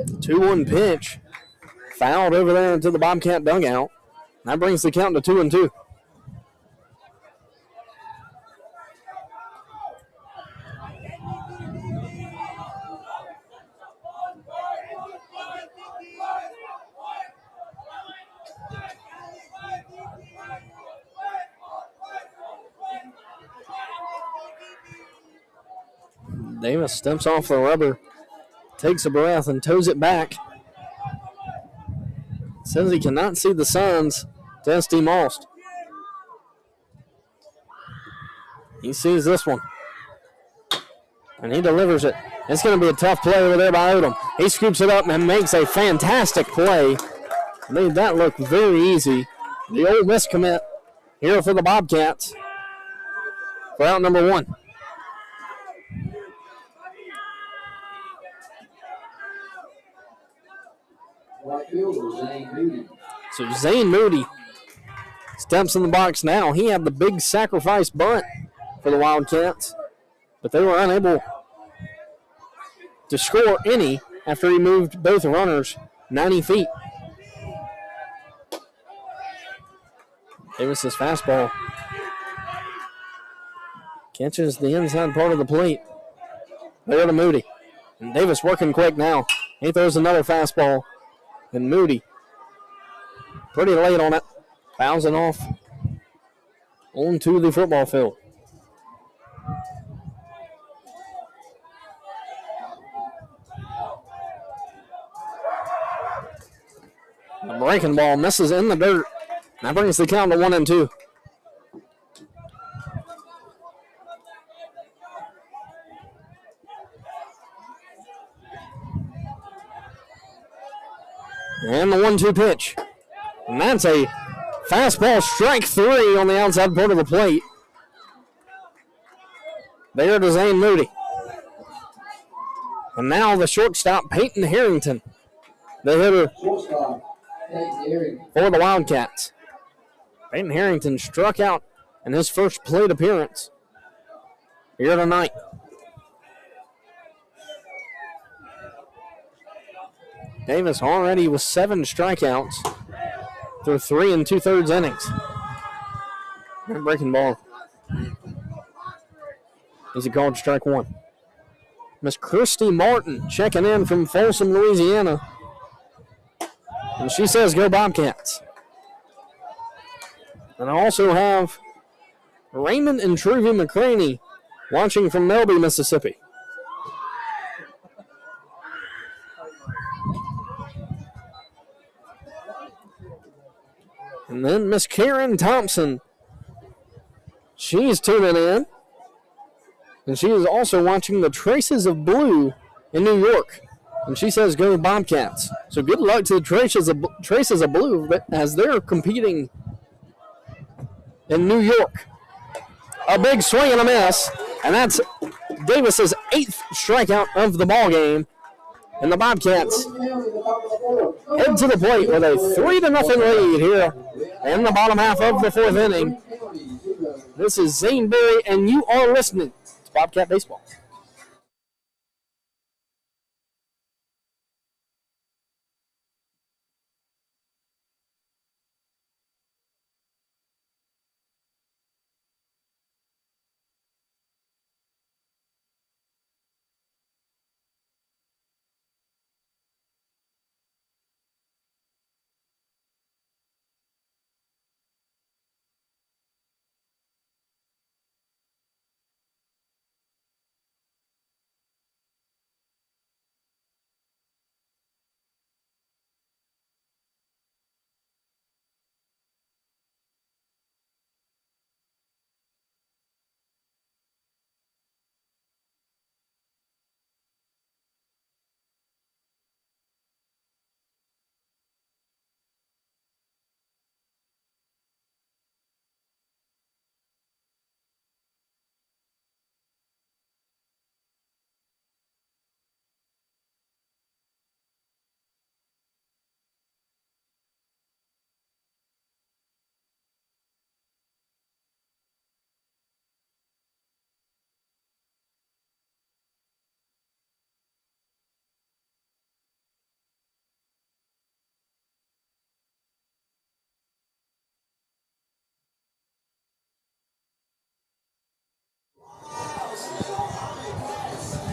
The 2-1 pitch fouled over there into the Bobcat dugout. That brings the count to 2-2. Davis steps off the rubber, takes a breath, and toes it back. Says he cannot see the signs to S.T. Most. He sees this one, and he delivers it. It's going to be a tough play over there by Odom. He scoops it up and makes a fantastic play. Made that look very easy. The Ole Miss commit here for the Bobcats for out number one. Right fielder, Zane Moody. So Zane Moody steps in the box now. He had the big sacrifice bunt for the Wildcats, but they were unable to score any after he moved both runners 90 feet. Davis's fastball catches the inside part of the plate. There to Moody. And Davis working quick now. He throws another fastball. And Moody, pretty late on it, fouls it off onto the football field. The breaking ball misses in the dirt. That brings the count to 1-2. And the 1-2 pitch. And that's a fastball, strike three on the outside part of the plate. There to Zane Moody. And now the shortstop, Peyton Harrington, the hitter for the Wildcats. Peyton Harrington struck out in his first plate appearance here tonight. Davis already with 7 strikeouts through 3 2/3 innings. That breaking ball is called strike one. Miss Christy Martin checking in from Folsom, Louisiana. And she says, go Bobcats. And I also have Raymond and Truvy McCraney watching from Melby, Mississippi. And then Miss Karen Thompson, she's tuning in. And she is also watching the Traces of Blue in New York. And she says, go Bobcats. So good luck to the Traces of Blue as they're competing in New York. A big swing and a miss. And that's Davis's 8th strikeout of the ball game. And the Bobcats head to the plate with a 3-0 lead here in the bottom half of the 4th inning. This is Zane Berry, and you are listening to Bobcat Baseball.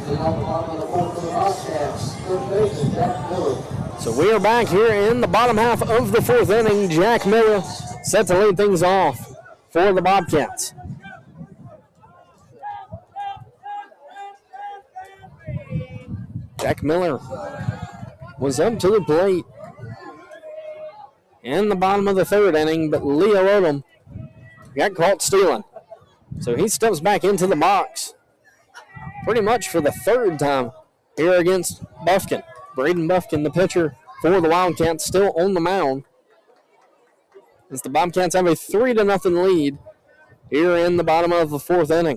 So we are back here in the bottom half of the fourth inning. Jack Miller set to lead things off for the Bobcats. Jack Miller was up to the plate in the bottom of the third inning, but Leo Odom got caught stealing. So he steps back into the box pretty much for the third time here against Buffkin. Braden Buffkin, the pitcher for the Wildcats, still on the mound as the Bobcats have a 3-0 lead here in the bottom of the fourth inning.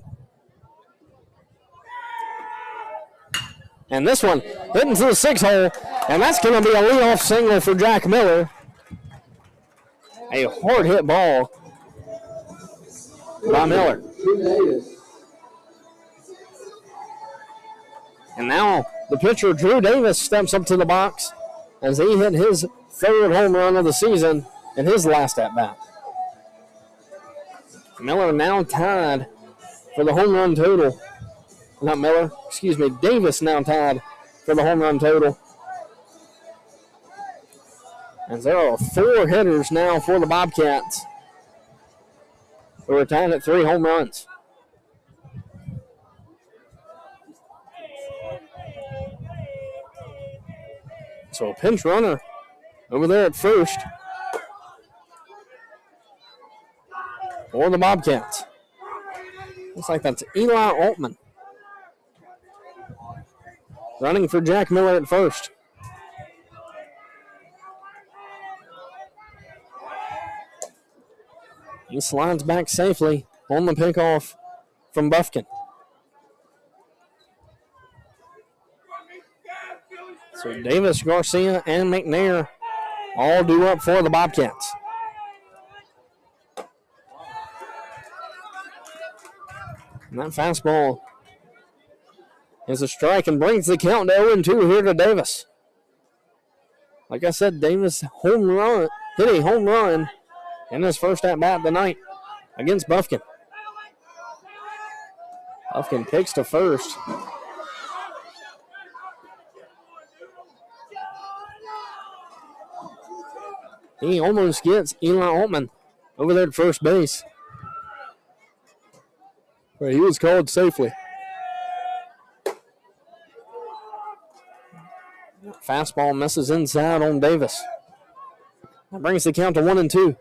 And this one hit into the 6-hole, and that's going to be a leadoff single for Jack Miller. A hard hit ball by Miller. And now the pitcher, Drew Davis, steps up to the box as he hit his third home run of the season in his last at-bat. Miller now tied for the home run total. Not Miller, excuse me, Davis now tied for the home run total. And there are 4 hitters now for the Bobcats who are tied at 3 home runs. So a pinch runner over there at first for the Bobcats. Looks like that's Eli Altman running for Jack Miller at first. He slides back safely on the pickoff from Buffkin. So Davis, Garcia, and McNair all due up for the Bobcats. And that fastball is a strike and brings the count to 0-2 here to Davis. Like I said, Davis hit a home run in his first at-bat tonight against Buffkin. Buffkin picks to first. He almost gets Eli Altman over there at first base, but he was called safely. Fastball misses inside on Davis. That brings the count to 1-2.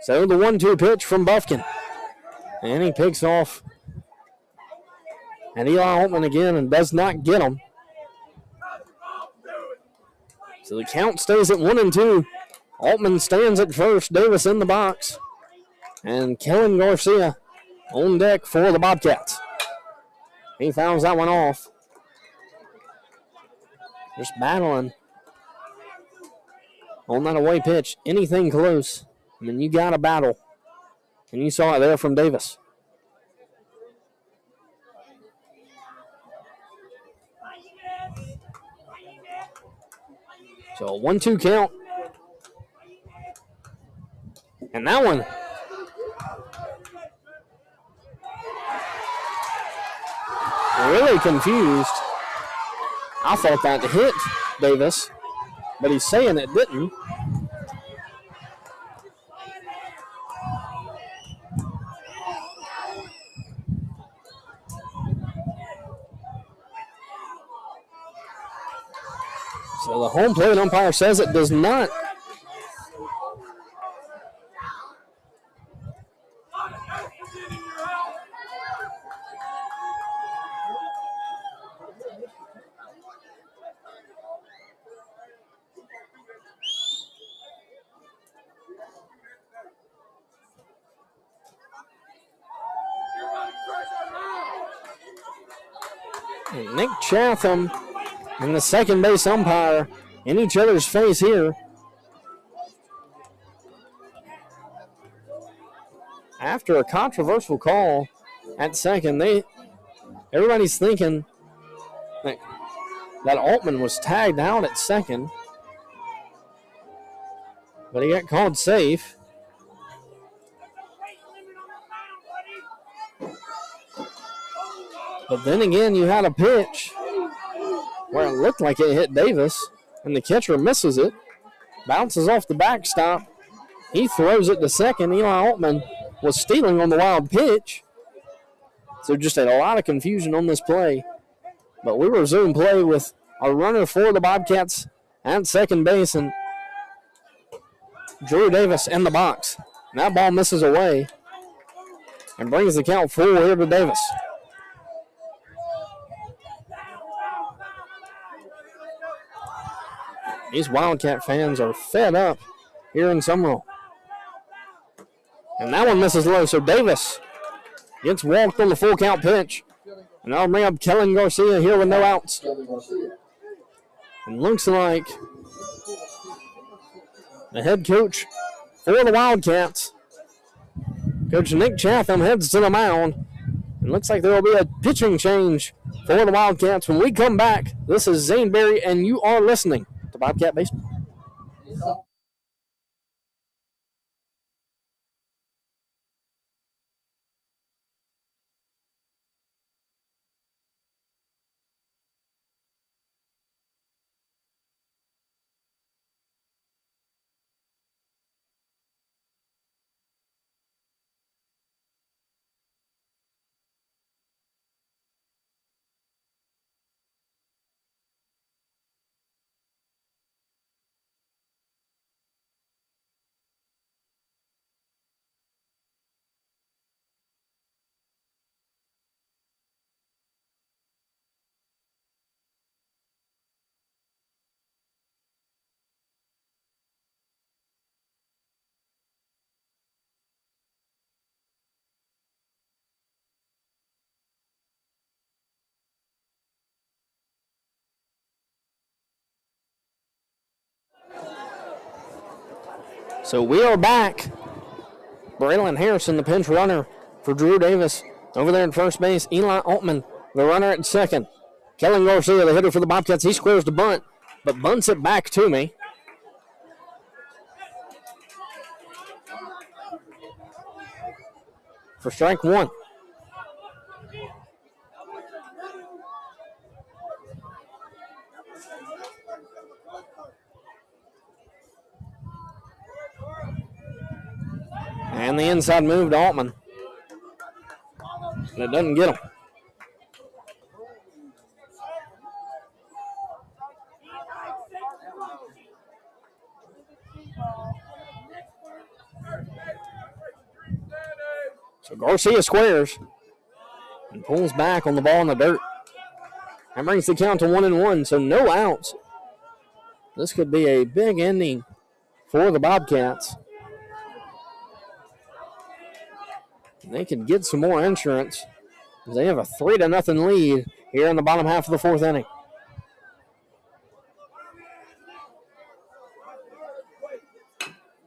So the 1-2 pitch from Buffkin. And he picks off at Eli Altman again and does not get him. So the count stays at 1-2. Altman stands at first, Davis in the box. And Kellen Garcia on deck for the Bobcats. He fouls that one off. Just battling on that away pitch. Anything close, I mean, you got to battle. And you saw it there from Davis. So a 1-2 count. And that one really confused. I thought that hit Davis, but he's saying it didn't. So the home plate umpire says it does not. Nick Chatham and the second base umpire in each other's face here. After a controversial call at second, everybody's thinking that Altman was tagged out at second, but he got called safe. But then again, you had a pitch where it looked like it hit Davis, and the catcher misses it, bounces off the backstop. He throws it to second. Eli Altman was stealing on the wild pitch. So just a lot of confusion on this play. But we resume play with a runner for the Bobcats at second base, and Drew Davis in the box. And that ball misses away and brings the count full here to Davis. These Wildcat fans are fed up here in Sumrall. And that one misses low, so Davis gets walked on the full count pitch. And that'll bring up Kellen Garcia here with no outs. And looks like the head coach for the Wildcats, Coach Nick Chatham, heads to the mound. And looks like there will be a pitching change for the Wildcats. When we come back, this is Zane Berry, and you are listening to Bobcat Baseball. So we are back. Braylon Harrison, the pinch runner for Drew Davis. Over there at first base, Eli Altman, the runner at second. Kellen Garcia, the hitter for the Bobcats. He squares the bunt, but bunts it back to me. For strike one. And the inside move to Altman. And it doesn't get him. So Garcia squares and pulls back on the ball in the dirt. That brings the count to 1-1, so no outs. This could be a big inning for the Bobcats. They could get some more insurance. They have a 3-0 lead here in the bottom half of the fourth inning.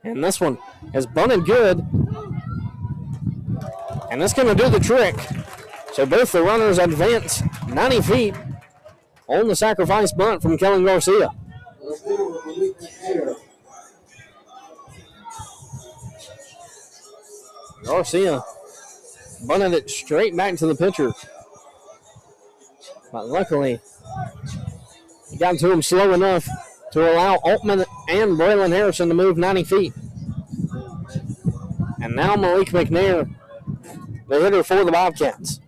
And this one is bunted good. And that's going to do the trick. So both the runners advance 90 feet on the sacrifice bunt from Kellen Garcia. Garcia bunted it straight back to the pitcher. But luckily, he got to him slow enough to allow Altman and Braylon Harrison to move 90 feet. And now Malik McNair, the hitter for the Bobcats.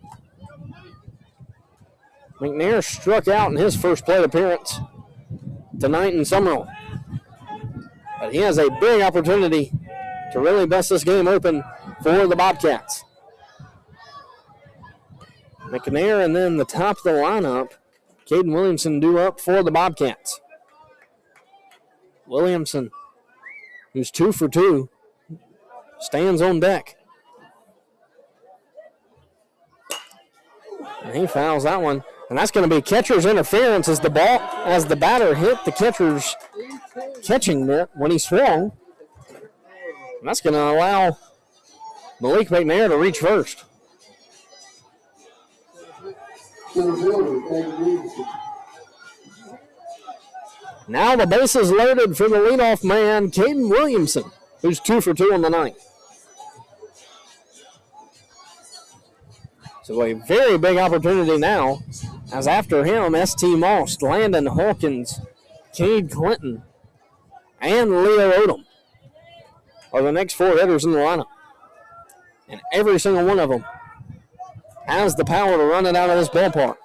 McNair struck out in his first plate appearance tonight in Sumrall. But he has a big opportunity to really bust this game open for the Bobcats. McNair and then the top of the lineup, Caden Williamson due up for the Bobcats. Williamson, who's 2 for 2, stands on deck. And he fouls that one. And that's going to be catcher's interference as the batter hit the catcher's catching mitt when he swung. And that's going to allow Malik McNair to reach first. Now the base is loaded for the leadoff man, Caden Williamson, who's 2 for 2 on the night. So a very big opportunity now, as after him, St. Moss, Landon Hawkins, Cade Clinton, and Leo Odom are the next 4 hitters in the lineup. And every single one of them has the power to run it out of this ballpark.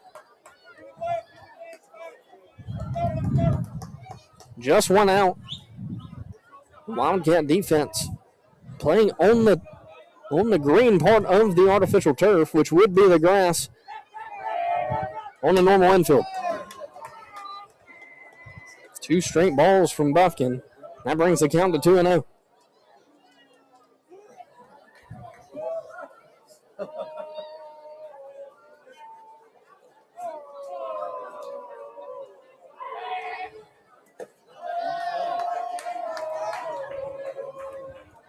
Just 1 out. Wildcat defense playing on the green part of the artificial turf, which would be the grass on the normal infield. 2 straight balls from Buffkin. That brings the count to 2-0.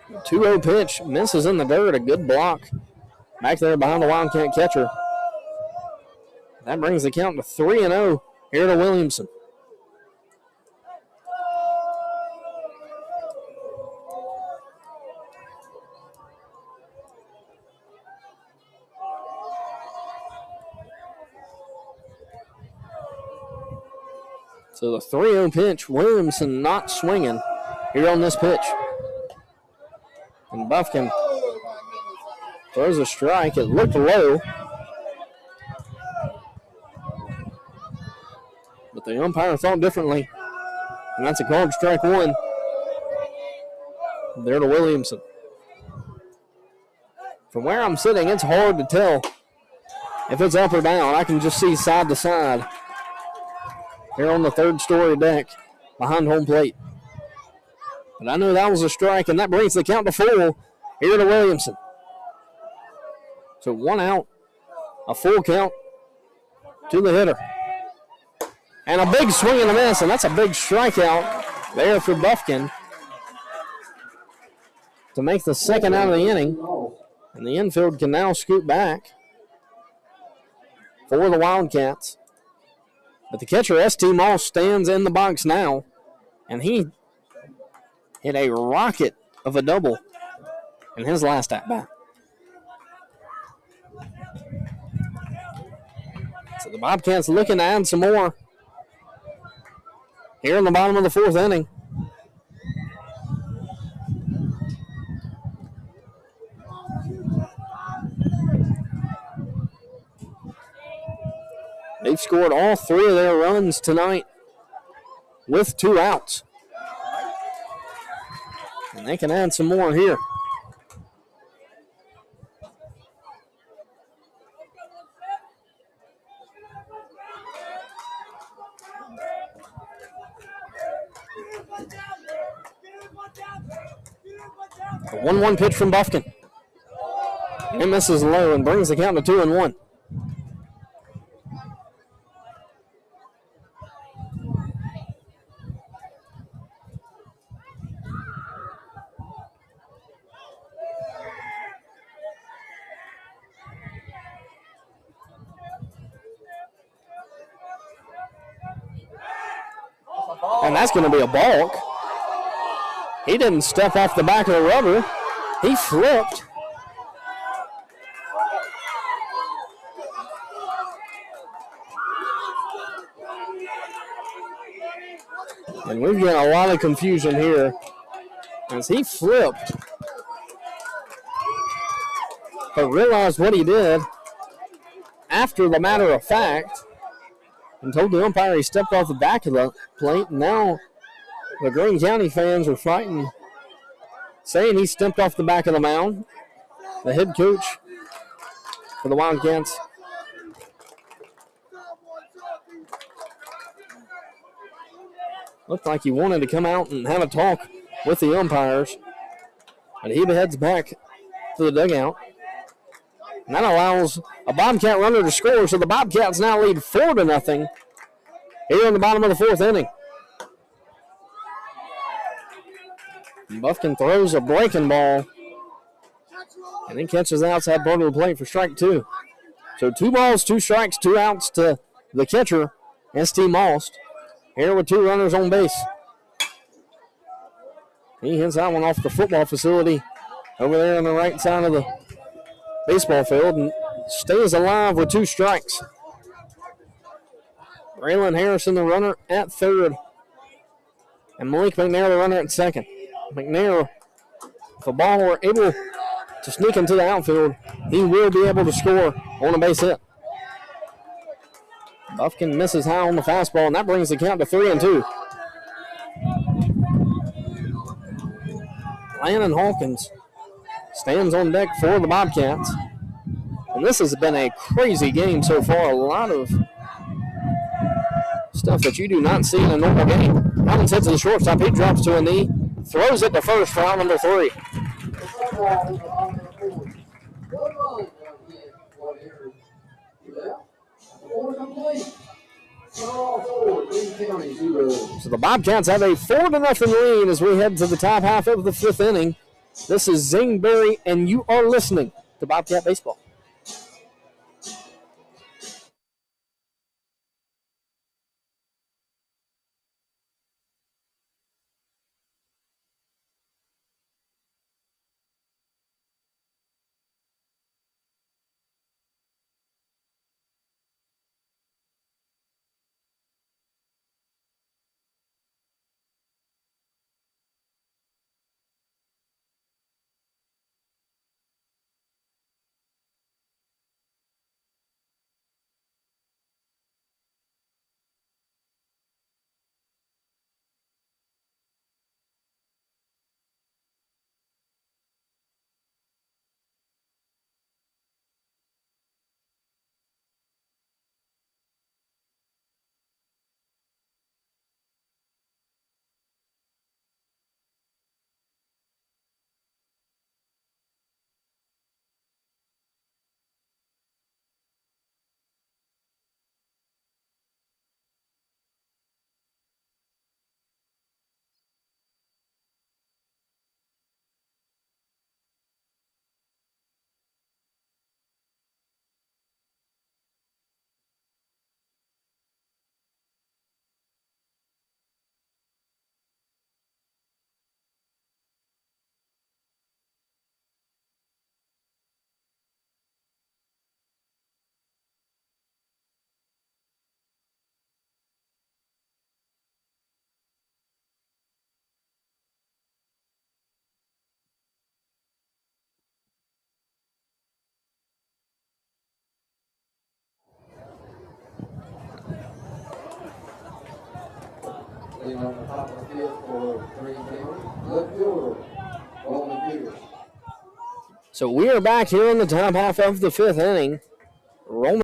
The 2-0 pitch misses in the dirt. A good block back there behind the Wildcat catcher. That brings the count to 3-0 here to Williamson. So the 3-0 pitch, Williamson not swinging here on this pitch. And Buffkin throws a strike. It looked low, but the umpire thought differently. And that's a called strike 1. There to Williamson. From where I'm sitting, it's hard to tell if it's up or down. I can just see side to side here on the 3rd-story deck behind home plate. But I know that was a strike, and that brings the count to 4 here to Williamson. So 1 out, a full count to the hitter. And a big swing and a miss, and that's a big strikeout there for Buffkin to make the 2nd out of the inning. And the infield can now scoot back for the Wildcats. But the catcher, St. Moss, stands in the box now, and he hit a rocket of a double in his last at-bat. So the Bobcats looking to add some more here in the bottom of the 4th inning. They've scored all 3 of their runs tonight with 2 outs. And they can add some more here. A 1-1 pitch from Buffkin. It misses low and brings the count to 2-1. And that's going to be a balk. He didn't step off the back of the rubber. He flipped. And we've got a lot of confusion here as he flipped, but realized what he did after the matter of fact and told the umpire he stepped off the back of the plate. Now the Greene County fans are fighting, saying he stepped off the back of the mound. The head coach for the Wildcats looked like he wanted to come out and have a talk with the umpires, but he heads back to the dugout. And that allows a Bobcat runner to score, so the Bobcats now lead 4-0 here in the bottom of the 4th inning. And Buffkin throws a breaking ball, and then catches the outside part of the plate for strike 2. So 2 balls, 2 strikes, 2 outs to the catcher, St. Moss, here with 2 runners on base. He hits that one off the football facility over there on the right side of the baseball field, and stays alive with 2 strikes. Braylon Harrison, the runner at third. And Malik McNair, the runner at second. McNair, if the ball were able to sneak into the outfield, he will be able to score on a base hit. Buffkin misses high on the fastball, and that brings the count to 3-2. Landon Hawkins stands on deck for the Bobcats. And this has been a crazy game so far. A lot of stuff that you do not see in a normal game. Robbins hits to the shortstop. He drops to a knee. Throws it to first for out number 3. So the Bobcats have a 4-0 lead as we head to the top half of the 5th inning. This is Zingberry, and you are listening to Bobcat Baseball. On the top of the field for Greene, left fielder, Roman Peters. So we are back here in the top half of the 5th inning. Roman